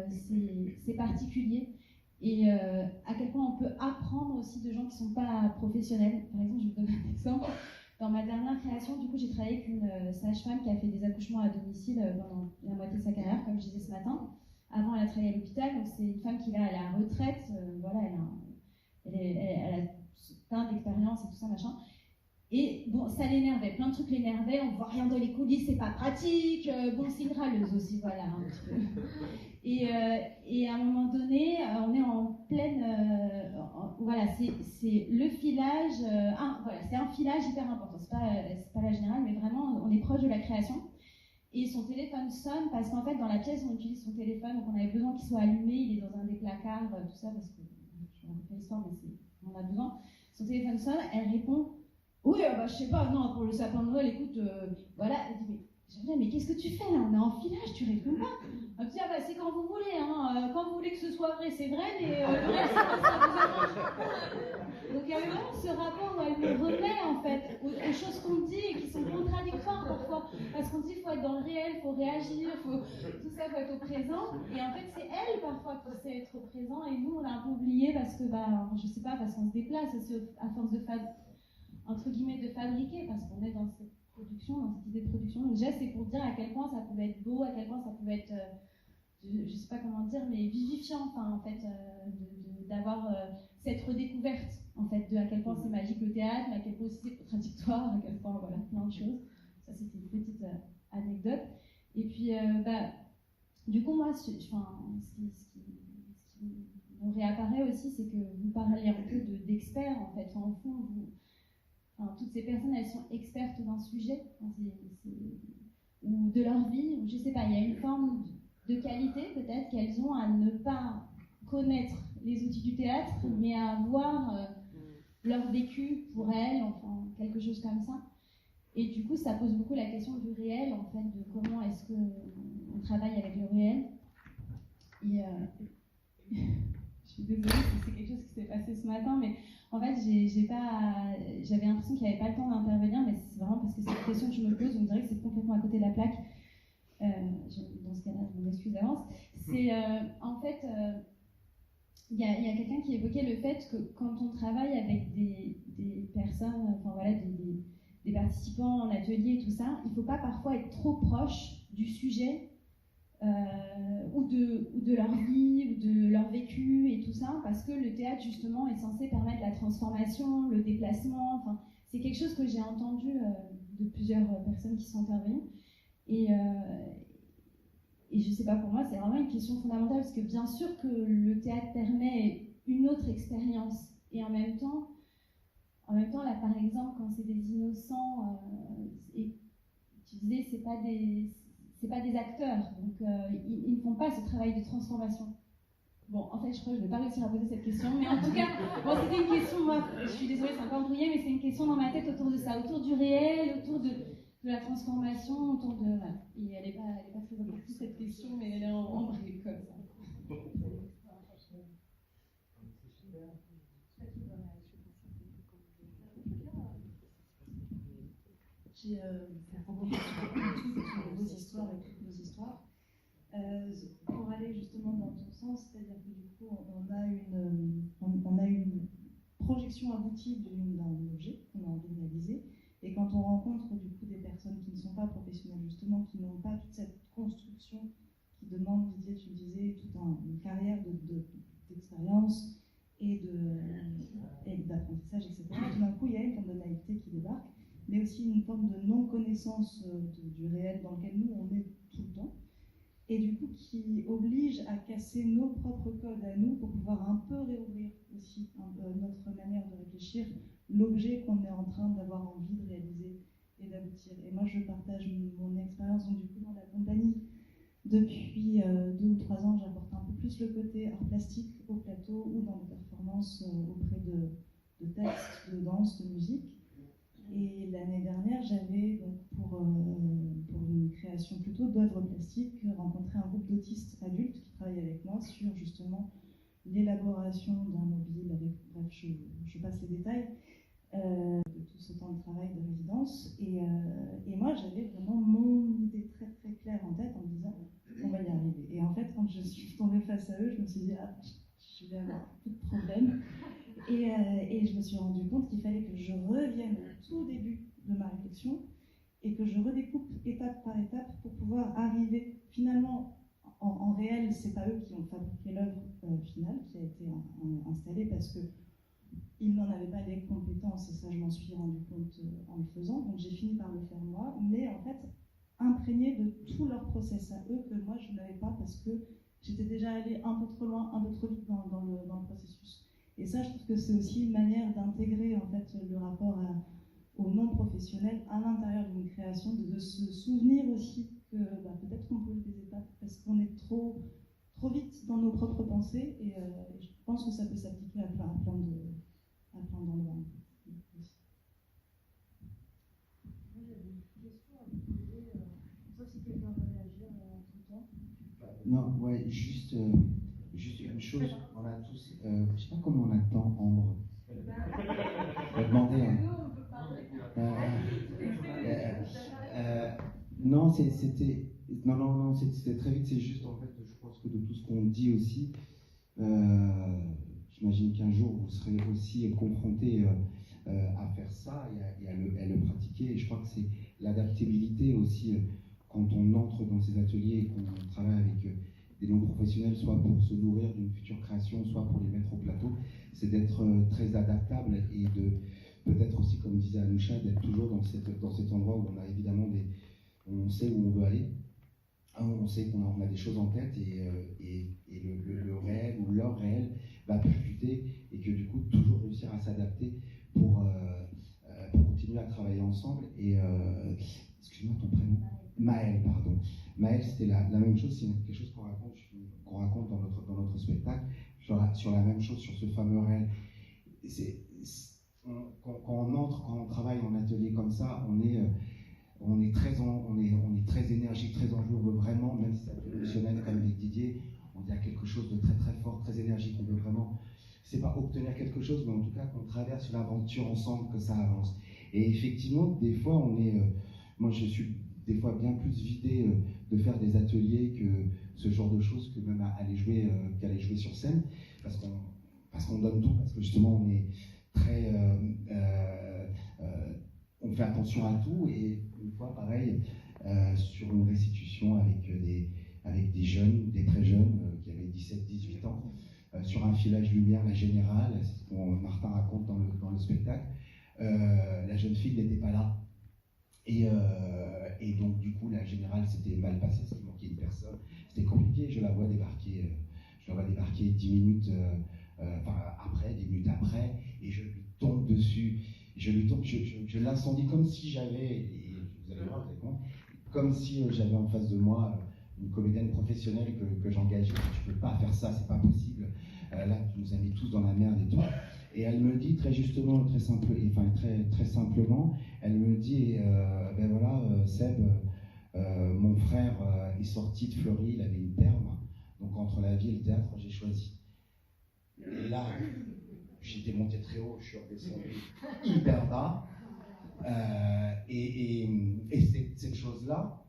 c'est particulier. Et à quel point on peut apprendre aussi de gens qui ne sont pas professionnels. Par exemple, je vous donne un exemple. Dans ma dernière création, du coup, j'ai travaillé avec une sage-femme qui a fait des accouchements à domicile pendant la moitié de sa carrière, comme je disais ce matin. Avant, elle a travaillé à l'hôpital, donc c'est une femme qui là, elle est à la retraite, elle a plein d'expériences et tout ça, machin. Et bon, ça l'énervait, plein de trucs l'énervaient, on voit rien dans les coulisses, c'est pas pratique, c'est une râleuse aussi, voilà, un petit peu. Et à un moment donné, on est en voilà, c'est le filage, voilà, c'est un filage hyper important. C'est pas la générale, mais vraiment, on est proche de la création. Et son téléphone sonne parce qu'en fait, dans la pièce où on utilise son téléphone, donc on avait besoin qu'il soit allumé, il est dans un des placards, tout ça, parce que je ne raconte pas l'histoire, mais on a besoin. Son téléphone sonne, elle répond oui, bah, je sais pas, non, pour le sapin de Noël, écoute, voilà. Elle dit mais qu'est-ce que tu fais là? On est en filage, tu réponds pas. Elle me dit bah, c'est quand vous voulez, hein. Quand vous voulez que ce soit vrai, c'est vrai, mais le reste, ça vous arrange. Donc il y a vraiment ce rapport où elle me remet en fait aux choses qu'on dit et qui sont contradictoires parfois. Parce qu'on dit qu'il faut être dans le réel, il faut réagir, tout ça, il faut être au présent. Et en fait, c'est elle parfois qui sait être au présent et nous on l'a un peu oublié parce que, je sais pas, parce qu'on se déplace aussi à force de entre guillemets de fabriquer, parce qu'on est dans cette production, dans cette idée de production. Donc déjà, c'est pour dire à quel point ça pouvait être beau, à quel point ça pouvait être, je sais pas comment dire, mais vivifiant, enfin, en fait, d'avoir cette redécouverte, en fait, de à quel point c'est magique le théâtre, mais à quel point aussi c'est contradictoire, à quel point, voilà, plein de choses. Ça, c'était une petite anecdote. Et puis, du coup, moi, ce qui me réapparaît aussi, c'est que vous parlez un peu d'experts, en fait. En fond, toutes ces personnes, elles sont expertes d'un sujet, ou de leur vie, ou je sais pas, il y a une forme de qualité peut-être qu'elles ont à ne pas connaître les outils du théâtre, mais à avoir leur vécu pour elles, enfin quelque chose comme ça. Et du coup, ça pose beaucoup la question du réel, en fait, de comment est-ce qu'on travaille avec le réel. Et je suis désolée si c'est quelque chose qui s'est passé ce matin, mais en fait, j'avais l'impression qu'il n'y avait pas le temps d'intervenir, mais c'est vraiment parce que c'est une question que je me pose, on dirait que c'est complètement à côté de la plaque. Dans ce cas-là, je m'excuse d'avance. C'est en fait, il y a quelqu'un qui évoquait le fait que quand on travaille avec des personnes, enfin voilà, des participants en atelier et tout ça, il ne faut pas parfois être trop proche du sujet ou de leur vie, ou de leur vécu et tout ça, parce que le théâtre justement est censé permettre la transformation, le déplacement, enfin, c'est quelque chose que j'ai entendu de plusieurs personnes qui sont intervenues, et je sais pas, pour moi c'est vraiment une question fondamentale, parce que bien sûr que le théâtre permet une autre expérience, et en même temps là par exemple quand c'est des innocents, et tu disais c'est pas des acteurs, donc ils ne font pas ce travail de transformation. Bon, en fait, je crois que je ne vais pas réussir à poser cette question, mais en tout cas, bon, c'était une question, moi, je suis désolée, c'est un peu embrouillé, mais c'est une question dans ma tête autour de ça, autour du réel, autour de la transformation, autour de... Voilà. Et elle n'est pas très objective, cette question, mais elle est en brille, comme ça. J'ai rencontré toutes vos histoires et toutes nos histoires. Pour aller justement dans ton sens, c'est-à-dire que du coup, on a une projection aboutie d'un objet qu'on a envie de réaliser, et quand on rencontre du coup des personnes qui ne sont pas professionnelles justement, qui n'ont pas toute cette construction qui demande, Didier, tu disais, toute une carrière d'expérience et d'apprentissage, etc. Tout d'un coup, il y a une forme de naïveté qui débarque, mais aussi une forme de non-connaissance du réel dans lequel nous, on est tout le temps, et du coup qui oblige à casser nos propres codes à nous pour pouvoir un peu réouvrir aussi notre manière de réfléchir, l'objet qu'on est en train d'avoir envie de réaliser et d'aboutir. Et moi, je partage mon expérience donc, du coup, dans la compagnie. Depuis 2 ou 3 ans, j'apporte un peu plus le côté art plastique au plateau ou dans les performances auprès de textes, de danse, de musique. Et l'année dernière, j'avais, donc, pour une création plutôt d'œuvres plastiques, rencontré un groupe d'autistes adultes qui travaillent avec moi sur justement l'élaboration d'un mobile. Bref, je passe les détails de tout ce temps de travail de résidence. Et moi, j'avais vraiment mon idée très très claire en tête en me disant on va y arriver. Et en fait, quand je suis tombée face à eux, je me suis dit je vais avoir beaucoup de problèmes. Et je me suis rendu compte qu'il fallait que je revienne au tout début de ma réflexion et que je redécoupe étape par étape pour pouvoir arriver finalement en réel. C'est pas eux qui ont fabriqué l'œuvre finale qui a été installée parce qu'ils n'en avaient pas les compétences, et ça je m'en suis rendu compte en le faisant, donc j'ai fini par le faire moi, mais en fait imprégné de tout leur process à eux que moi je n'avais pas parce que j'étais déjà allée un peu trop loin, un peu trop vite dans le processus. Et ça, je trouve que c'est aussi une manière d'intégrer en fait le rapport au non-professionnel à l'intérieur d'une création, de se souvenir aussi que peut-être qu'on pose des étapes parce qu'on est trop vite dans nos propres pensées, et je pense que ça peut s'appliquer à plein d'endroits. Non, ouais, juste une chose, on a tous, je sais pas comment on attend Ambre. Je vais demander. Non, c'était très vite. C'est juste en fait, je pense que de tout ce qu'on dit aussi, j'imagine qu'un jour vous serez aussi confronté à faire ça et à le pratiquer. Et je crois que c'est l'adaptabilité aussi. Quand on entre dans ces ateliers et qu'on travaille avec des non-professionnels, soit pour se nourrir d'une future création, soit pour les mettre au plateau, c'est d'être très adaptable et de peut-être aussi, comme disait Anoucha, d'être toujours dans cet endroit où on a évidemment on sait où on veut aller, on sait qu'on a des choses en tête et le réel ou leur réel va percuter, et que du coup toujours réussir à s'adapter pour continuer à travailler ensemble. Et excuse-moi, ton prénom? Maëlle, pardon. Maëlle, c'était la même chose, c'est quelque chose qu'on raconte dans notre spectacle, sur la même chose, sur ce fameux réel. Quand on travaille en atelier comme ça, on est très énergique, très enjoué, on veut vraiment, même si c'est émotionnel comme avec Didier, on dit à quelque chose de très très fort, très énergique, on veut vraiment, c'est pas obtenir quelque chose, mais en tout cas qu'on traverse l'aventure ensemble, que ça avance. Et effectivement, des fois, moi je suis des fois bien plus vidé de faire des ateliers que ce genre de choses, que même aller jouer sur scène, parce qu'on donne tout, parce que justement on est très on fait attention à tout. Et une fois pareil sur une restitution avec des jeunes, des très jeunes qui avaient 17-18 ans, sur un filage lumière, la Générale, c'est ce que Martin raconte dans le spectacle. La jeune fille n'était pas là. Et donc, du coup, la Générale s'était mal passée, parce qu'il manquait une personne. C'était compliqué. Je la vois débarquer 10 minutes après, 10 minutes après, et je lui tombe dessus. Je l'incendie comme si j'avais, et vous allez voir, comme si j'avais en face de moi une comédienne professionnelle que j'engageais. Je ne peux pas faire ça, c'est pas possible. Là, tu nous as mis tous dans la merde et tout. Et elle me dit très justement, très simplement, elle me dit, ben voilà, Seb, mon frère est sorti de Fleury, il avait une perme, donc entre la vie et le théâtre, j'ai choisi. Et là, j'étais monté très haut, je suis redescendu hyper bas, et cette chose-là,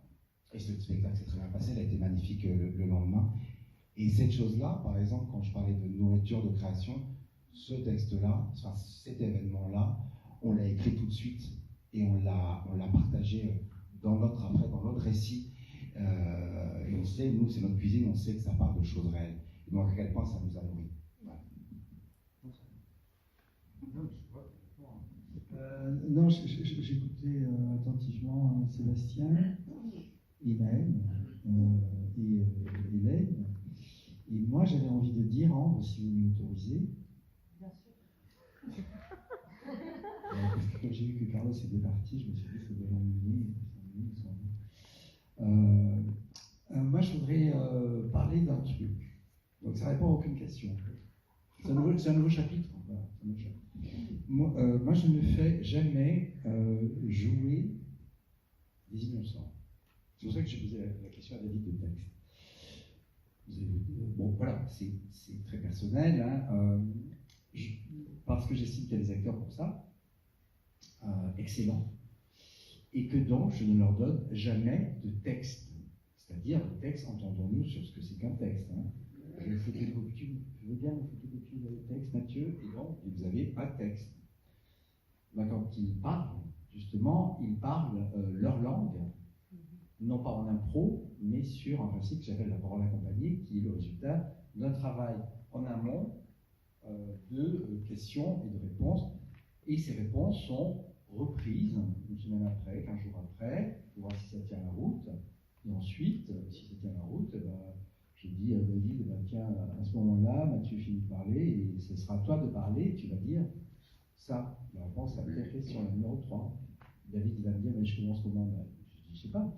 et ce spectacle s'est très bien passé, elle a été magnifique le lendemain, et cette chose-là, par exemple, quand je parlais de nourriture, de création, ce texte-là, enfin, cet événement-là, on l'a écrit tout de suite et on l'a partagé dans notre récit. Et on sait, nous, c'est notre cuisine, on sait que ça part de choses réelles. Et donc, à quel point ça nous a nourris. Voilà. Non, j'écoutais attentivement Sébastien, Maëlle et Hélène. Et moi, j'avais envie de dire, Ambre, si vous m'autorisez. Bien sûr. Parce que quand j'ai vu que Carlos était parti, je me suis dit que ça devait l'ennuyer. Moi, je voudrais parler d'un truc. Donc, ça répond à aucune question. C'est un nouveau chapitre. Voilà, moi, je ne fais jamais jouer des innocents. C'est pour ça que j'ai posé la question à David de texte. Bon, voilà, c'est très personnel, hein, parce que j'estime qu'il y a des acteurs pour ça, excellents, et que donc je ne leur donne jamais de texte. C'est-à-dire, le texte, entendons-nous sur ce que c'est qu'un texte. Hein. Je veux bien me photocopier le texte, Mathieu, et donc vous n'avez pas de texte. Là, quand ils parlent, justement, ils parlent leur langue, non pas en impro, mais sur un principe que j'appelle la parole accompagnée, qui est le résultat d'un travail en amont de questions et de réponses. Et ces réponses sont reprises une semaine après, 15 jours après, pour voir si ça tient la route. Et ensuite, si ça tient la route, je dis à David, tiens, à ce moment-là, Mathieu finit de parler, et ce sera à toi de parler, tu vas dire ça. La réponse à la question, la numéro 3. David, il va me dire, mais je commence comment? Je dis, je sais pas,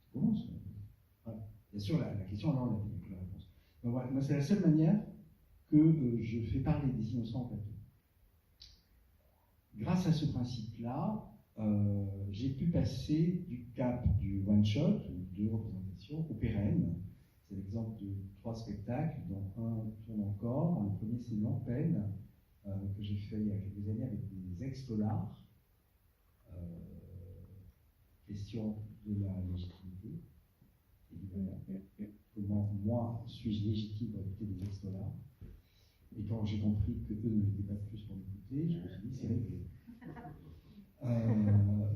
tu commences. Voilà. Bien sûr, la question, non, la réponse. Donc voilà, moi, c'est la seule manière que je fais parler des innocents en plateau. Grâce à ce principe-là, j'ai pu passer du cap du one-shot, ou 2 représentations, au pérenne. C'est l'exemple de 3 spectacles, dont un tourne encore. Le premier, c'est L'Empeine, que j'ai fait il y a quelques années avec des ex-dollars. Question de la légitimité, évidemment. Comment, moi, suis-je légitime pour écouter des ex-dollars? Et quand j'ai compris que eux ne l'étaient pas plus pour m'écouter, je me suis dit, c'est réglé.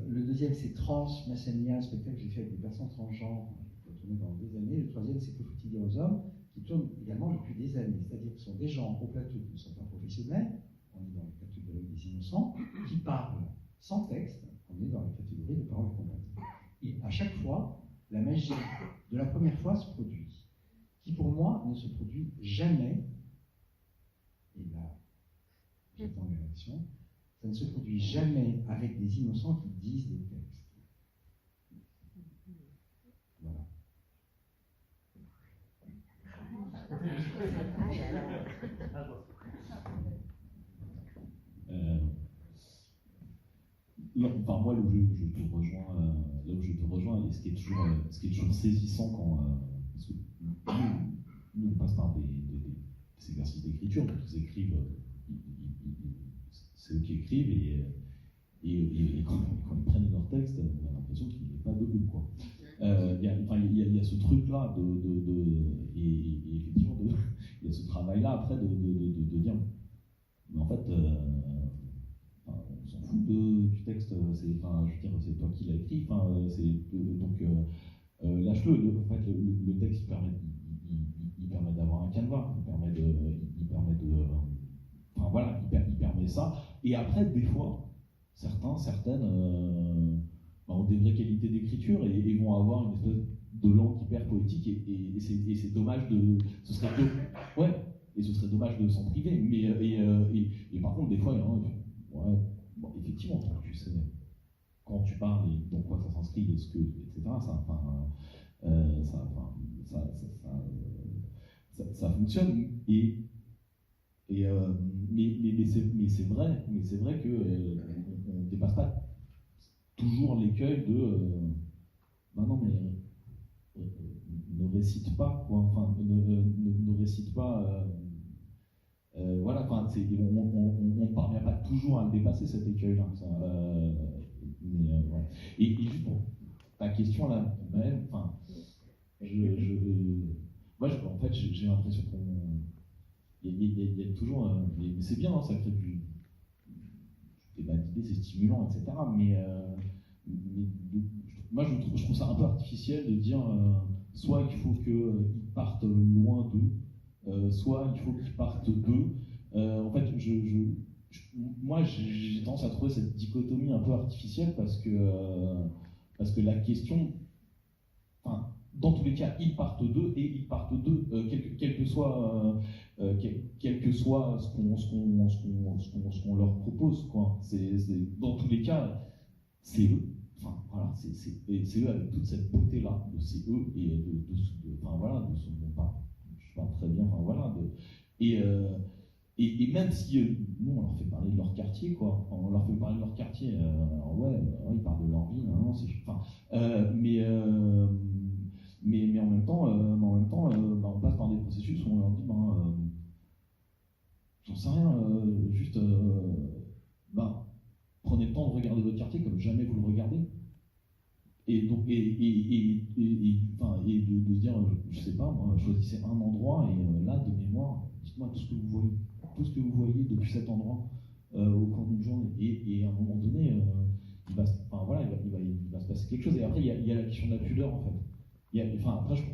Le deuxième, c'est Trans Massania, un spectacle que j'ai fait avec des personnes transgenres, qui a tourné pendant des années. Le troisième, c'est Que faut-il dire aux hommes, qui tourne également depuis des années. C'est-à-dire que ce sont des gens au plateau qui ne sont pas professionnels, on est dans la catégorie des innocents, qui parlent sans texte, on est dans la catégorie de paroles complètes. Et à chaque fois, la magie de la première fois se produit, qui pour moi ne se produit jamais, et là, j'attends les réactions, ça ne se produit jamais avec des innocents qui disent des textes. Voilà. Enfin, moi, là où je te rejoins, et ce qui est toujours saisissant parce que nous, on passe par des exercices d'écriture, donc ils écrivent, c'est eux qui écrivent, et quand ils prennent leur texte, on a l'impression qu'il n'est pas debout, quoi. Il y a ce truc-là, et effectivement, il y a ce travail-là après de dire, mais en fait, on s'en fout du texte, c'est toi qui l'as écrit, donc lâche-le. En fait, le texte il permet d'avoir un canevas, il permet ça. Et après, des fois, certaines ont des vraies qualités d'écriture et vont avoir une espèce de langue hyper poétique et c'est dommage ce serait dommage de s'en priver. Mais par contre, des fois, effectivement, tu sais quand tu parles et dans quoi ça s'inscrit, etc. Ça fonctionne mais c'est vrai que on ne dépasse pas toujours l'écueil de non mais ne récite pas quoi, enfin ne récite pas voilà, enfin on ne parvient pas toujours à le dépasser cet écueil là voilà. Et juste pour ta question là, Maëlle, enfin moi en fait j'ai l'impression qu'on il y a toujours mais c'est bien, ça crée du débat d'idées, c'est stimulant, etc. Mais moi je trouve ça un peu artificiel de dire soit il faut qu'ils partent loin d'eux, soit il faut qu'ils partent d'eux. En fait, moi j'ai tendance à trouver cette dichotomie un peu artificielle parce que la question, enfin, dans tous les cas, ils partent d'eux et ils partent d'eux, quel que soit ce qu'on leur propose, quoi. Dans tous les cas, c'est eux. Enfin, voilà, c'est eux avec toute cette beauté-là, de c'est eux et enfin voilà, de ce dont je parle très bien, enfin voilà, et même si nous on leur fait parler de leur quartier, quoi, on leur fait parler de leur quartier, ils parlent de leur vie, non, c'est, enfin, mais en même temps, on passe par des processus où on leur dit, j'en sais rien, juste, prenez le temps de regarder votre quartier comme jamais vous le regardez. Et donc, de se dire, je sais pas, moi, choisissez un endroit et là, de mémoire, dites-moi tout ce que vous voyez depuis cet endroit au cours d'une journée. Et à un moment donné, il va se passer quelque chose. Et après, il y a la question de la pudeur, en fait.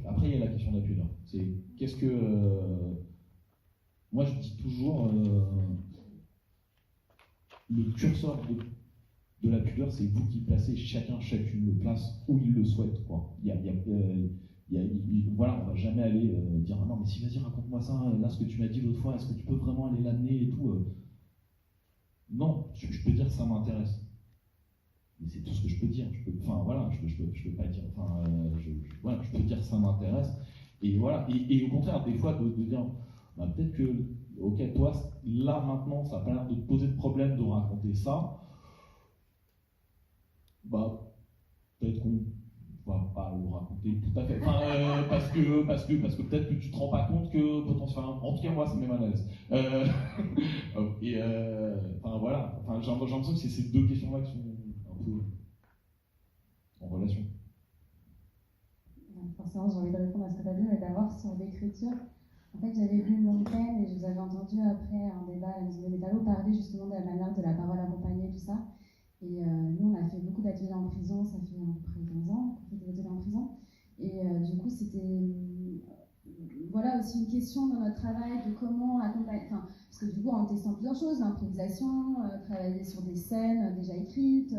Après, il y a la question de la pudeur. C'est qu'est-ce que. Moi, je dis toujours, le curseur de la pudeur, c'est vous qui placez chacune le place où il le souhaite, quoi. Il Voilà, on va jamais aller dire ah non mais si vas-y raconte-moi ça, là ce que tu m'as dit l'autre fois, est-ce que tu peux vraiment aller l'amener et tout Non, je peux dire ça m'intéresse. Mais c'est tout ce que je peux dire. Je peux pas dire. Je peux dire ça m'intéresse. Et voilà. Et au contraire, des fois, de dire, bah, peut-être que, ok, toi, là maintenant, ça n'a pas l'air de te poser de problème de raconter ça. Bah, peut-être qu'on va pas le raconter tout à fait. Parce que peut-être que tu te rends pas compte que potentiellement, en tout cas moi, ça me met mal à l'aise. Voilà. J'ai l'impression que c'est ces deux questions-là qui sont un peu en relation. Forcément, j'ai envie de répondre à ce que tu as dit, mais d'abord sur l'écriture. En fait, j'avais lu Montaigne et je vous avais entendu après un débat à la Maison des Métallos parler justement de la manière de la parole accompagnée, tout ça. Et nous, on a fait beaucoup d'ateliers en prison, ça fait à peu près 15 ans qu'on fait des ateliers en prison. Et du coup, c'était voilà aussi une question dans notre travail de comment accompagner. Parce que du coup, en testant plusieurs choses, l'improvisation, travailler sur des scènes déjà écrites,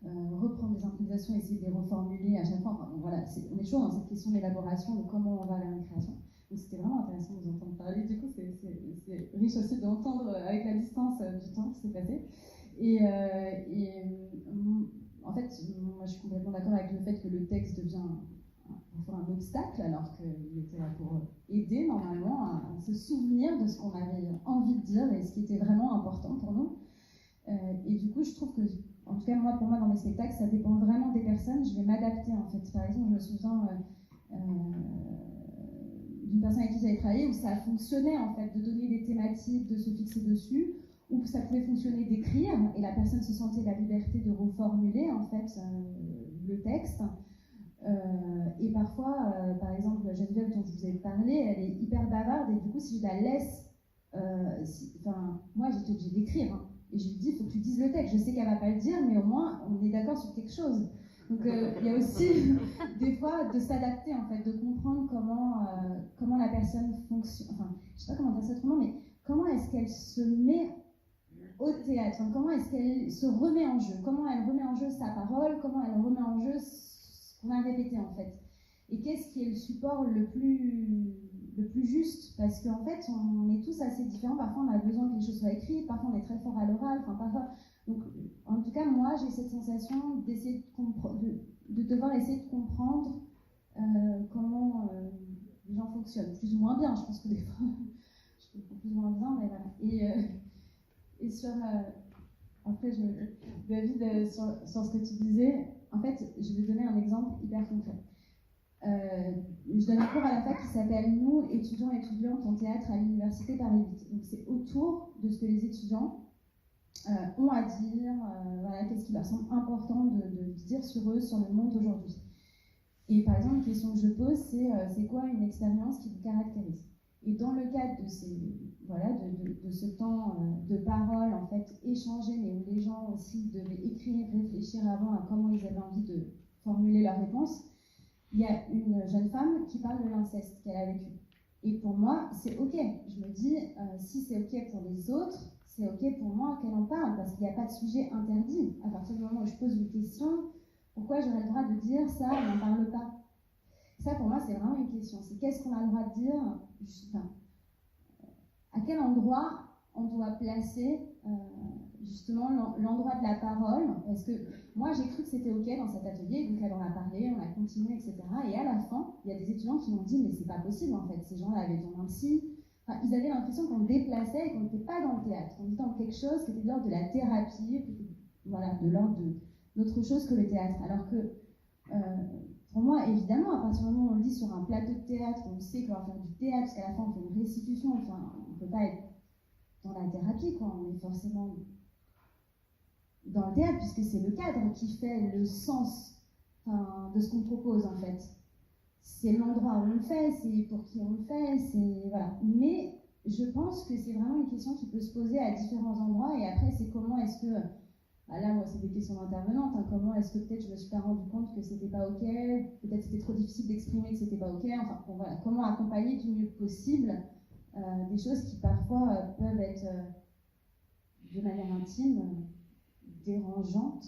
reprendre des improvisations, essayer de les reformuler à chaque fois. Enfin, voilà, on est toujours dans cette question d'élaboration, de comment on va vers une création. Donc c'était vraiment intéressant de vous entendre parler. Du coup, c'est riche aussi d'entendre avec la distance du temps qui s'est passé. En fait, moi je suis complètement d'accord avec le fait que le texte devient parfois un obstacle, alors qu'il était là pour aider normalement à se souvenir de ce qu'on avait envie de dire et ce qui était vraiment important pour nous. Et du coup, je trouve que, en tout cas pour moi dans mes spectacles, ça dépend vraiment des personnes. Je vais m'adapter en fait. Par exemple, je me souviens d'une personne avec qui j'avais travaillé où ça fonctionnait en fait de donner des thématiques, de se fixer dessus, ou ça pouvait fonctionner d'écrire et la personne se sentait la liberté de reformuler en fait le texte. Et parfois, par exemple, Geneviève dont je vous ai parlé, elle est hyper bavarde et du coup si je la laisse, moi j'étais obligée d'écrire hein, et je lui dis il faut que tu dises le texte, je sais qu'elle va pas le dire mais au moins on est d'accord sur quelque chose. Donc il y a aussi des fois de s'adapter en fait, de comprendre comment la personne fonctionne, enfin je sais pas comment dire ça autrement, mais comment est-ce qu'elle se met au théâtre, comment est-ce qu'elle se remet en jeu, comment elle remet en jeu sa parole, comment elle remet en jeu ce qu'on a répété en fait. Et qu'est-ce qui est le support le plus juste, parce qu'en fait on est tous assez différents, parfois on a besoin que les choses soient écrites, parfois on est très fort à l'oral, parfois... Donc en tout cas moi j'ai cette sensation d'essayer de devoir essayer de comprendre comment les gens fonctionnent, plus ou moins bien, je pense que des fois je comprends plus ou moins bien, mais voilà. Et sur... après, David, sur ce que tu disais, en fait, je vais donner un exemple hyper concret. Je donne un cours à la fac qui s'appelle « Nous, étudiants et étudiantes en théâtre à l'Université Paris 8 ». Donc, c'est autour de ce que les étudiants ont à dire, voilà, qu'est-ce qui leur semble important de dire sur eux, sur le monde d'aujourd'hui. Et par exemple, une question que je pose, c'est quoi une expérience qui vous caractérise ? Et dans le cadre de ce temps de parole, en fait, échangé, mais où les gens aussi devaient écrire, réfléchir avant à comment ils avaient envie de formuler leurs réponses, il y a une jeune femme qui parle de l'inceste qu'elle a vécu. Et pour moi, c'est OK. Je me dis, si c'est OK pour les autres, c'est OK pour moi qu'elle en parle, parce qu'il n'y a pas de sujet interdit. À partir du moment où je pose une question, pourquoi j'aurais le droit de dire ça, on n'en parle pas ? Ça, pour moi, c'est vraiment une question. C'est qu'est-ce qu'on a le droit de dire, à quel endroit on doit placer justement l'endroit de la parole. Parce que moi, j'ai cru que c'était OK dans cet atelier, donc elle en a parlé, on a continué, etc. Et à la fin, il y a des étudiants qui m'ont dit, mais c'est pas possible en fait, ces gens-là avaient besoin d'un psy. Enfin, ils avaient l'impression qu'on déplaçait et qu'on n'était pas dans le théâtre, qu'on était dans quelque chose qui était de l'ordre de la thérapie, de l'ordre d'autre chose que le théâtre. Alors que pour moi, évidemment, à partir du moment où on le dit sur un plateau de théâtre, on sait qu'on va faire du théâtre, parce qu'à la fin on fait une restitution, enfin, on ne peut pas être dans la thérapie, quoi. On est forcément dans le théâtre, puisque c'est le cadre qui fait le sens de ce qu'on propose, en fait. C'est l'endroit où on le fait, c'est pour qui on le fait, c'est... Voilà. Mais je pense que c'est vraiment une question qui peut se poser à différents endroits, et après, c'est comment est-ce que... là, moi, c'est des questions d'intervenante. Comment est-ce que peut-être je me suis pas rendu compte que c'était pas OK, peut-être c'était trop difficile d'exprimer que c'était pas OK. Enfin, bon, voilà. Comment accompagner du mieux possible des choses qui parfois peuvent être de manière intime dérangeantes,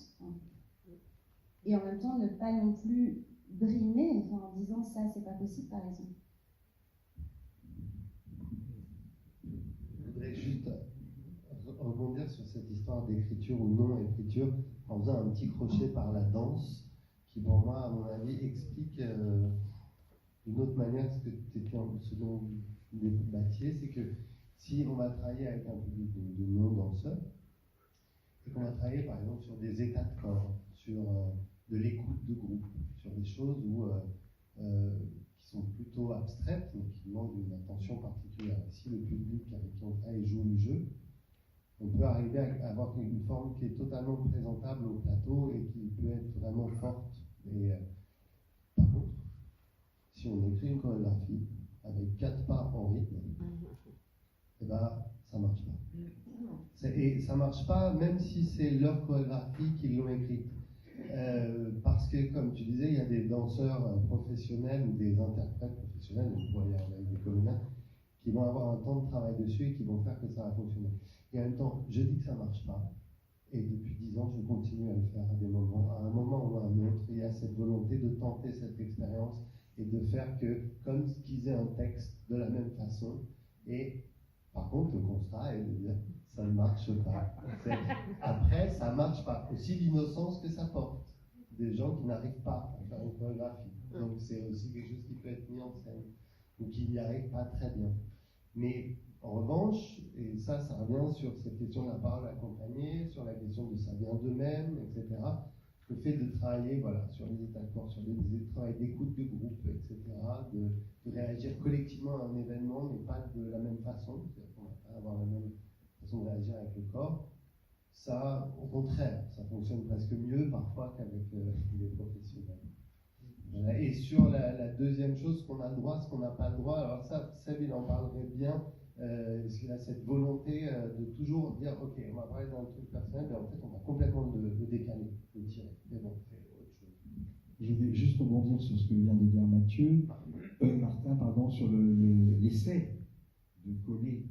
et en même temps ne pas non plus brimé, enfin, en disant ça, c'est pas possible, par exemple. Je voudrais juste rebondir sur cette histoire d'écriture ou non-écriture en faisant un petit crochet par la danse, qui pour moi, à mon avis, explique d'une autre manière ce dont vous débattiez, c'est que si on va travailler avec un public de non-danseurs, et qu'on va travailler par exemple sur des états de corps, sur de l'écoute de groupe, sur des choses qui sont plutôt abstraites, mais qui demandent une attention particulière. Si le public avec qui on travaille joue le jeu, on peut arriver à avoir une forme qui est totalement présentable au plateau et qui peut être vraiment forte. Et par contre, si on écrit une chorégraphie avec 4 pas en rythme, eh ben, ça marche pas. Et ça marche pas même si c'est leur chorégraphie qu'ils l'ont écrite. Parce que, comme tu disais, il y a des danseurs professionnels ou des interprètes professionnels, on pourrait y aller avec des comédiens, qui vont avoir un temps de travail dessus et qui vont faire que ça va fonctionner. Et en même temps, je dis que ça marche pas. Et depuis 10 ans, je continue à le faire à des moments. À un moment ou à un autre, il y a cette volonté de tenter cette expérience et de faire que, comme qu'ils aient un texte de la même façon. Et par contre, le constat est de dire, ça ne marche pas. Après, ça ne marche pas. Aussi l'innocence que ça porte. Des gens qui n'arrivent pas à faire une chorégraphie. Donc c'est aussi quelque chose qui peut être mis en scène. Ou qui n'y arrivent pas très bien. Mais en revanche, et ça revient sur cette question de la parole accompagnée, sur la question de ça vient d'eux-mêmes, etc. Le fait de travailler sur les états de corps, sur des travail d'écoute de groupe, etc., de réagir collectivement à un événement, mais pas de la même façon, c'est-à-dire qu'on ne va pas avoir la même façon de réagir avec le corps, ça, au contraire, ça fonctionne presque mieux parfois qu'avec les professionnels. Voilà. Et sur la deuxième chose, ce qu'on a le droit, ce qu'on n'a pas le droit, alors ça, Seb, il en parlerait bien, parce qu'il a cette volonté de toujours dire, ok, on va parler d'un truc personnel, mais en fait, on va complètement le décaler, le tirer. Mais bon, c'est autre chose. Je vais juste rebondir sur ce que vient de dire Martin, sur l'essai de coller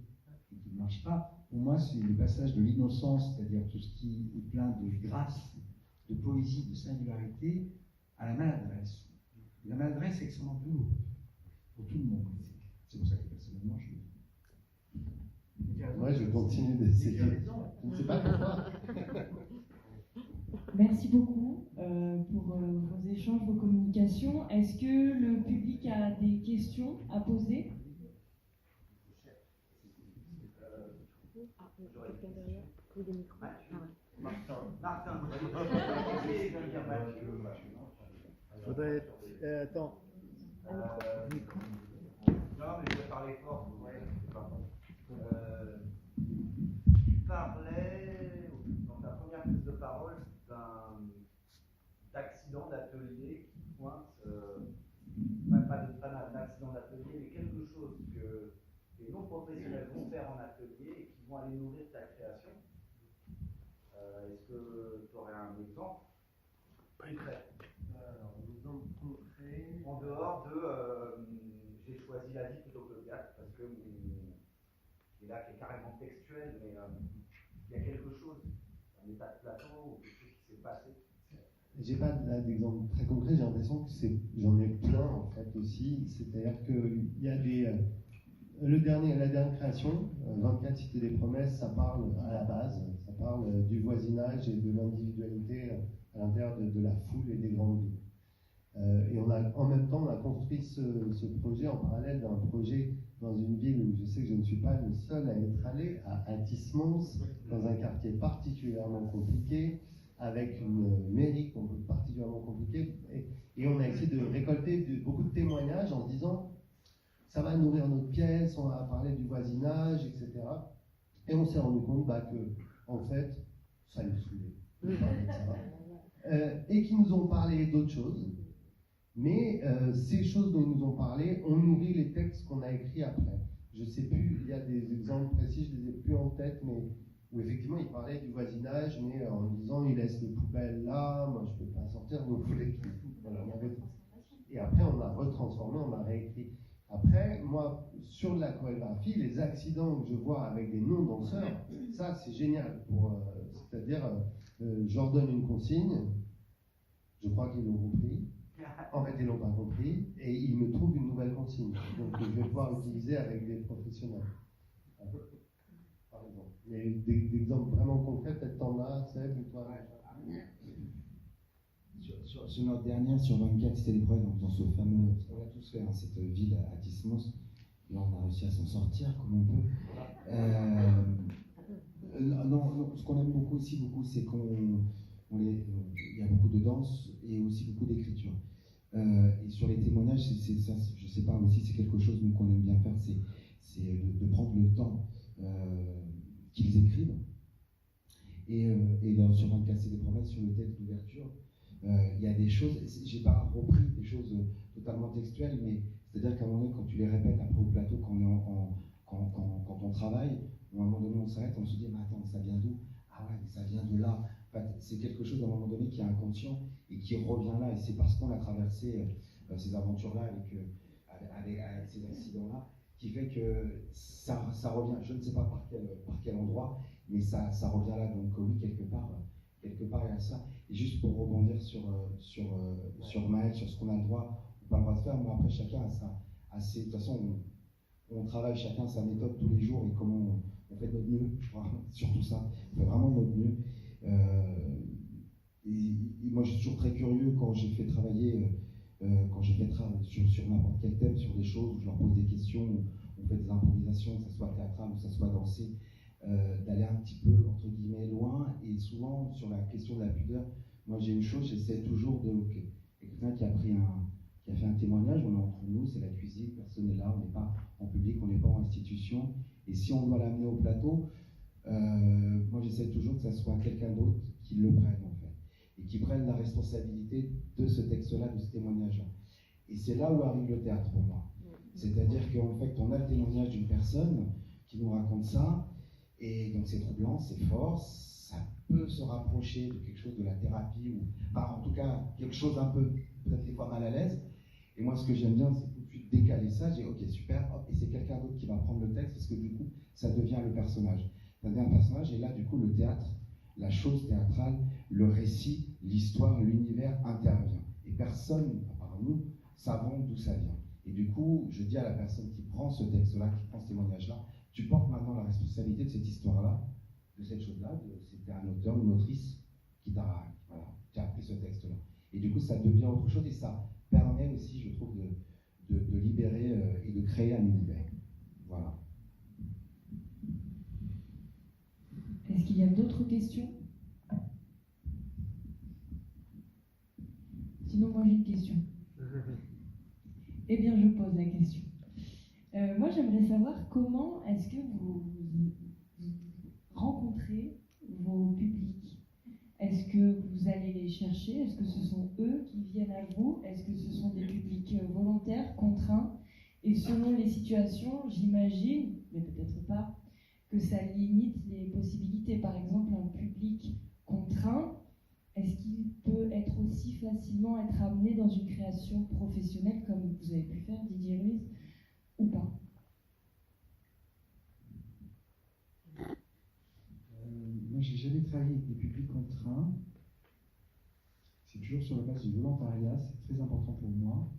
et qui ne marche pas. Pour moi, c'est le passage de l'innocence, c'est-à-dire tout ce qui est plein de grâce, de poésie, de singularité, à la maladresse. La maladresse est extrêmement lourde pour tout le monde. C'est pour ça que personnellement, moi, je continue d'essayer. Je ne sais pas pourquoi. Merci beaucoup pour vos échanges, vos communications. Est-ce que le public a des questions à poser ? Faudrait. Attends. Non, mais je vais parler fort. Tu parlais, dans ta première prise de parole, d'accident d'atelier qui pointe, pas d'accident d'atelier, mais quelque chose que les non-professionnels vont faire en atelier et qui vont aller nourrir ta création. Est-ce que tu aurais un exemple concret? En dehors de j'ai choisi la vie plutôt que le théâtre parce que et là qui est carrément textuel, mais il y a quelque chose, un état de plateau ou quelque chose qui s'est passé. J'ai pas d'exemple très concret, j'ai l'impression que j'en ai plein en fait aussi. C'est-à-dire qu'il y a la dernière création, 24 Cités des Promesses, ça parle à la base, ça parle du voisinage et de l'individualité à l'intérieur de la foule et des grandes villes. Et en même temps, on a construit ce projet en parallèle d'un projet dans une ville où je sais que je ne suis pas le seul à être allé, à Athis-Mons, dans un quartier particulièrement compliqué, avec une mairie particulièrement compliquée. Et on a essayé de récolter beaucoup de témoignages en se disant ça va nourrir notre pièce, on va parler du voisinage, etc. Et on s'est rendu compte que, en fait, ça nous saoulait. Et qui nous ont parlé d'autres choses. Mais ces choses dont ils nous ont parlé ont nourri les textes qu'on a écrits après. Je ne sais plus, il y a des exemples précis, je ne les ai plus en tête, mais où effectivement ils parlaient du voisinage, mais en disant ils laissent les poubelles là, moi je ne peux pas sortir, donc vous voulez qu'ils foutent. Voilà, et après on a retransformé, on a réécrit. Après, moi, sur la chorégraphie, les accidents que je vois avec des non-danseurs, ça c'est génial. C'est-à-dire, je leur donne une consigne, je crois qu'ils l'ont compris. En fait, ils l'ont pas compris et ils me trouvent une nouvelle consigne. Donc, je vais pouvoir utiliser avec des professionnels. Par exemple. Mais des exemples vraiment concrets, peut-être t'en as, Seb, ou toi? Sur notre dernière, sur 24, c'était les problèmes dans ce fameux. On l'a tous fait, hein, cette ville à Tismos. Et on a réussi à s'en sortir comme on peut. Non, ce qu'on aime beaucoup, c'est il y a beaucoup de danse et aussi beaucoup d'écriture. Et sur les témoignages, c'est ça, je sais pas aussi, c'est quelque chose nous qu'on aime bien faire, c'est de prendre le temps qu'ils écrivent. Et sur 24, c'est des promesses, sur le texte d'ouverture, il y a des choses, j'ai pas repris des choses totalement textuelles, mais c'est-à-dire qu'à un moment donné, quand tu les répètes après au plateau, quand on travaille, à un moment donné, on s'arrête, on se dit, mais attends, ça vient d'où? Ah ouais, mais ça vient de là. En fait, c'est quelque chose, à un moment donné, qui est inconscient et qui revient là. Et c'est parce qu'on a traversé ces aventures-là avec ces accidents-là, qui fait que ça revient. Je ne sais pas par quel endroit, mais ça revient là. Donc oui, quelque part, il y a ça. Et juste pour rebondir sur Maël, sur ce qu'on a le droit ou pas le droit de faire, moi après, chacun a ses... De toute façon, on travaille chacun sa méthode tous les jours et comment on fait notre mieux, je crois, sur tout ça. On fait vraiment notre mieux. Et moi, je suis toujours très curieux quand j'ai fait travailler, sur n'importe quel thème, sur des choses où je leur pose des questions, où on fait des improvisations, que ce soit théâtral ou que ce soit dansé, d'aller un petit peu, entre guillemets, loin. Et souvent, sur la question de la pudeur, moi, j'ai une chose, j'essaie toujours de... Ok, il y a quelqu'un qui a fait un témoignage, on est entre nous, c'est la cuisine, personne n'est là, on n'est pas en public, on n'est pas en institution. Et si on doit l'amener au plateau, moi j'essaie toujours que ça soit quelqu'un d'autre qui le prenne en fait. Et qui prenne la responsabilité de ce texte-là, de ce témoignage-là. Et c'est là où arrive le théâtre pour moi. C'est-à-dire qu'en fait, on a le témoignage d'une personne qui nous raconte ça, et donc c'est troublant, c'est fort, ça peut se rapprocher de quelque chose de la thérapie, ou enfin, en tout cas quelque chose un peu, peut-être des fois mal à l'aise. Et moi, ce que j'aime bien, c'est tout de suite décaler ça. J'ai ok, super, hop, et c'est quelqu'un d'autre qui va prendre le texte, parce que du coup, ça devient le personnage. Ça devient un personnage, et là, du coup, le théâtre, la chose théâtrale, le récit, l'histoire, l'univers intervient. Et personne, à part nous, savons d'où ça vient. Et du coup, je dis à la personne qui prend ce texte-là, qui prend ce témoignage-là, tu portes maintenant la responsabilité de cette histoire-là, de cette chose-là, c'était un auteur, une autrice qui t'a appris ce texte-là. Et du coup, ça devient autre chose, et ça permet aussi, je trouve, de libérer et de créer un univers. Voilà. Est-ce qu'il y a d'autres questions? Sinon, moi j'ai une question. Eh bien, je pose la question. Moi, j'aimerais savoir comment est-ce que vous rencontrez vos publics. Est-ce que vous allez les chercher? Est-ce que ce sont eux qui viennent à vous? Est-ce que ce sont des publics volontaires, contraints? Et selon les situations, j'imagine, mais peut-être pas, que ça limite les possibilités. Par exemple, un public contraint, est-ce qu'il peut être aussi facilement être amené dans une création professionnelle comme vous avez pu faire, Didier Ruiz, ou pas? Moi, j'ai jamais travaillé avec des publics contraints. C'est toujours sur la base du volontariat, c'est très important pour moi.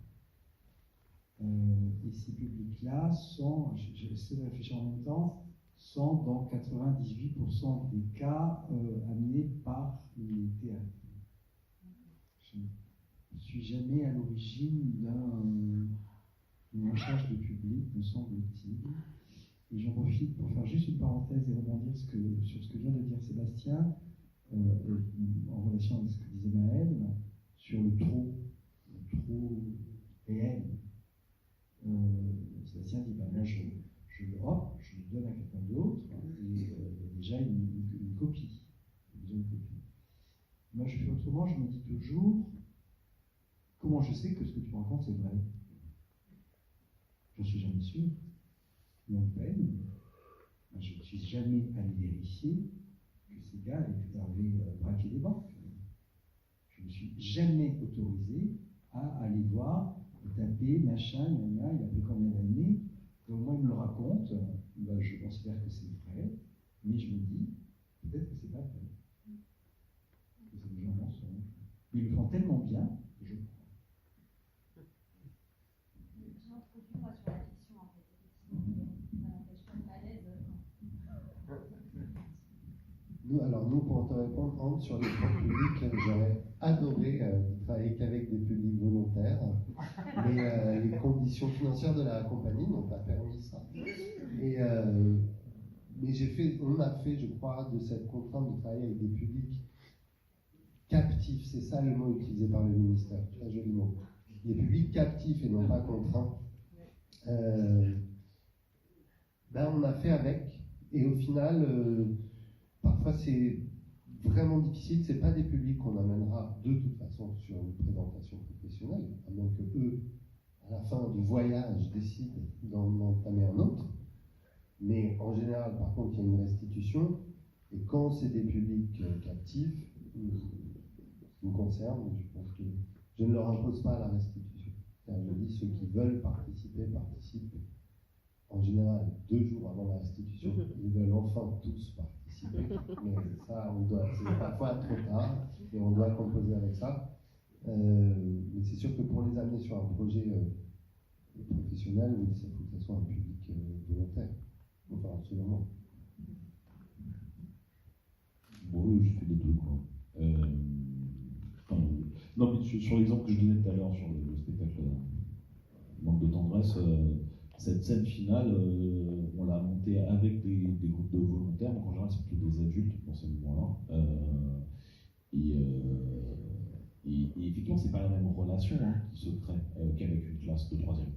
Et ces publics-là sont, j'essaie de réfléchir en même temps, sont dans 98% des cas amenés par les théâtres. Je ne suis jamais à l'origine d'une recherche de public, me semble-t-il. Et j'en profite pour faire juste une parenthèse et rebondir sur ce que vient de dire Sébastien, en relation avec ce que disait Maël, sur le trop réel. Sébastien dit, là je le donne à quelqu'un d'autre, et il y a déjà une copie. Moi je fais autrement, je me dis toujours, comment je sais que ce que tu me racontes c'est vrai? Je ne suis jamais sûr. Mon peine, je ne suis jamais allé vérifier que ces gars avaient braqué des banques. Je ne me suis jamais autorisé à aller voir, taper, machin, il a pris combien d'années. Donc moi, il me le raconte, je considère que c'est vrai, mais je me dis, peut-être que c'est pas vrai. Que c'est déjà un mensonge. Mais ils le font tellement bien que je crois. Nous, pour te répondre, Anne, sur les fonds publics, j'aurais adoré travailler qu'avec des publics volontaires, mais les conditions financières de la compagnie n'ont pas permis ça. Mais on a fait, je crois, de cette contrainte de travailler avec des publics captifs, c'est ça le mot utilisé par le ministère, un joli mot. Des publics captifs et non pas contraints. On a fait avec, et au final, parfois c'est vraiment difficile, c'est pas des publics qu'on amènera de toute façon sur une présentation professionnelle, à moins que eux, à la fin du voyage, décident d'en entamer un autre. Mais en général, par contre, il y a une restitution, et quand c'est des publics captifs, ce qui me concerne, je pense que je ne leur impose pas la restitution. Car je dis, ceux qui veulent participer, participent. En général, 2 jours avant la restitution, ils veulent enfin tous participer. Mais ça, c'est parfois trop tard, et on doit composer avec ça. Mais c'est sûr que pour les amener sur un projet professionnel, oui, il faut que ce soit un public volontaire. Enfin, absolument. Bon, je fais les deux, quoi. Non, mais sur l'exemple que je donnais tout à l'heure sur le spectacle Manque de tendresse, cette scène finale, on l'a montée avec des groupes de volontaires, donc en général c'est plutôt des adultes dans ces moments-là. Et effectivement, c'est pas la même relation qui se crée qu'avec une classe de 3e.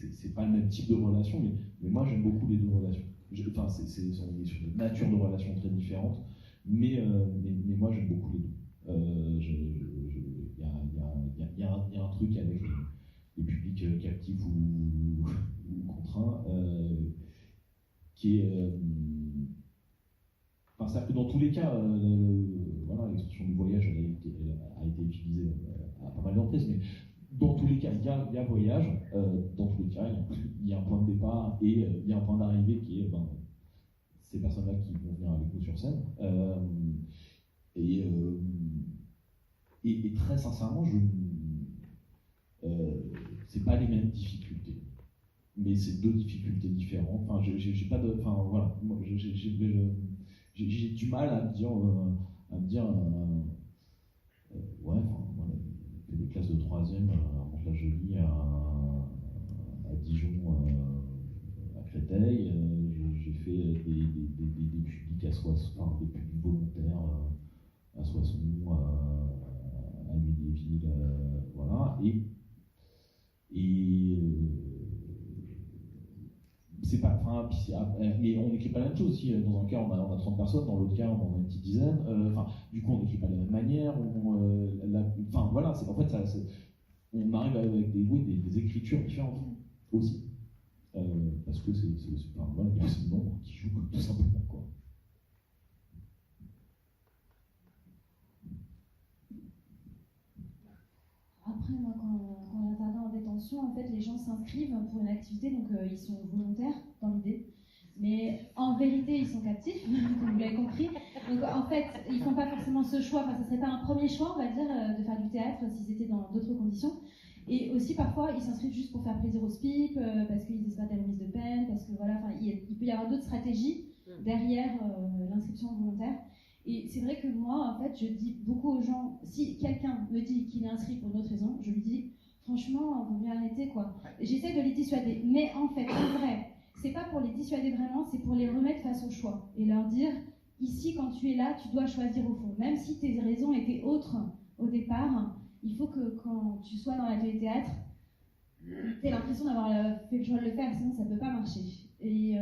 C'est pas le même type de relation, mais moi j'aime beaucoup les deux relations. On est sur des natures de relations très différentes, mais moi j'aime beaucoup les deux. Il y a un truc avec les publics captifs ou contraints qui est. C'est-à-dire que dans tous les cas, l'expression du voyage a été utilisée à pas mal de reprises, mais dans tous les cas, il y a voyage, dans tous les cas, il y a un point de départ et il y a un point d'arrivée qui est ces personnes-là qui vont venir avec nous sur scène. Et très sincèrement, c'est pas les mêmes difficultés, mais c'est 2 difficultés différentes. Enfin, j'ai pas de, enfin voilà, j'ai du mal à me dire, ouais, enfin voilà, fait des classes de 3e à Mantes-la-Jolie, à Dijon, à Créteil. J'ai fait des publics à Soissons, des publics volontaires à Soissons, à Lunéville, voilà. C'est pas, mais on n'écrit pas la même chose aussi. Dans un cas, on a 30 personnes, dans l'autre cas, on en a une petite dizaine. Du coup, on n'écrit pas de la même manière. Voilà, en fait, on arrive avec des écritures différentes aussi. Parce que il y a aussi le nombre qui joue tout simplement, quoi. Après, moi, quand on est interne en détention, en fait, les gens s'inscrivent pour une activité, donc ils sont volontaires dans l'idée. Mais en vérité, ils sont captifs, comme vous l'avez compris. Donc en fait, ils ne font pas forcément ce choix. Enfin, ce ne serait pas un premier choix, on va dire, de faire du théâtre s'ils étaient dans d'autres conditions. Et aussi, parfois, ils s'inscrivent juste pour faire plaisir au SPIP, parce qu'ils espèrent des remises de peine, parce que voilà, il peut y avoir d'autres stratégies derrière l'inscription volontaire. Et c'est vrai que moi, en fait, je dis beaucoup aux gens, si quelqu'un me dit qu'il est inscrit pour une autre raison, je lui dis, franchement, on vaut mieux arrêter, quoi. J'essaie de les dissuader. Mais en fait, en vrai, c'est pas pour les dissuader vraiment, c'est pour les remettre face au choix. Et leur dire, ici, quand tu es là, tu dois choisir au fond. Même si tes raisons étaient autres au départ, il faut que quand tu sois dans l'atelier théâtre, tu aies l'impression d'avoir fait le choix de le faire, sinon ça ne peut pas marcher. Et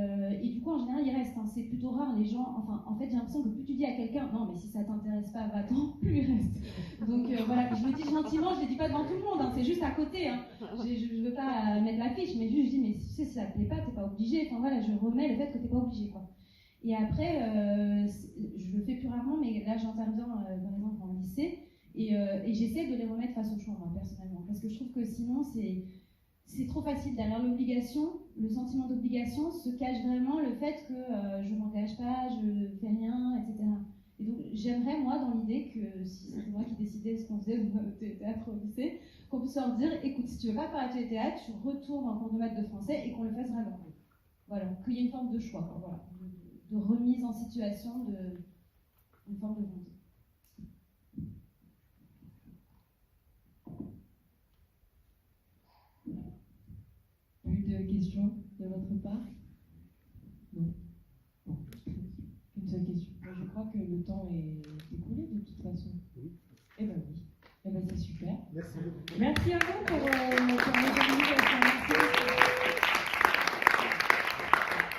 du coup, en général, il reste. C'est plutôt rare, les gens. Enfin, en fait, j'ai l'impression que plus tu dis à quelqu'un, non, mais si ça t'intéresse pas, va-t'en, plus il reste. Donc voilà, je le dis gentiment, je le dis pas devant tout le monde, c'est juste à côté. Je veux pas mettre l'affiche, mais juste je dis, mais tu sais, si ça te plaît pas, t'es pas obligé. Enfin voilà, je remets le fait que t'es pas obligé, quoi. Et après, je le fais plus rarement, mais là, j'interviens, par exemple, en lycée, et j'essaie de les remettre face au choix, moi, personnellement, parce que je trouve que sinon, c'est trop facile. Derrière l'obligation, le sentiment d'obligation se cache vraiment le fait que je m'engage pas, je fais rien, etc. Et donc j'aimerais, moi, dans l'idée que si c'était moi qui décidais ce qu'on faisait dans le théâtre au lycée, qu'on puisse leur dire, écoute, si tu veux pas faire atelier théâtre, tu retournes en cours de maths de français et qu'on le fasse vraiment. Voilà, qu'il y ait une forme de choix, quoi, voilà. de remise en situation d'une forme de vente. Plus de questions de votre part? Non. Bon. Une seule question. Je crois que le temps est écoulé de toute façon. Oui. Eh ben oui. Eh ben c'est super. Merci beaucoup. Merci à vous pour notre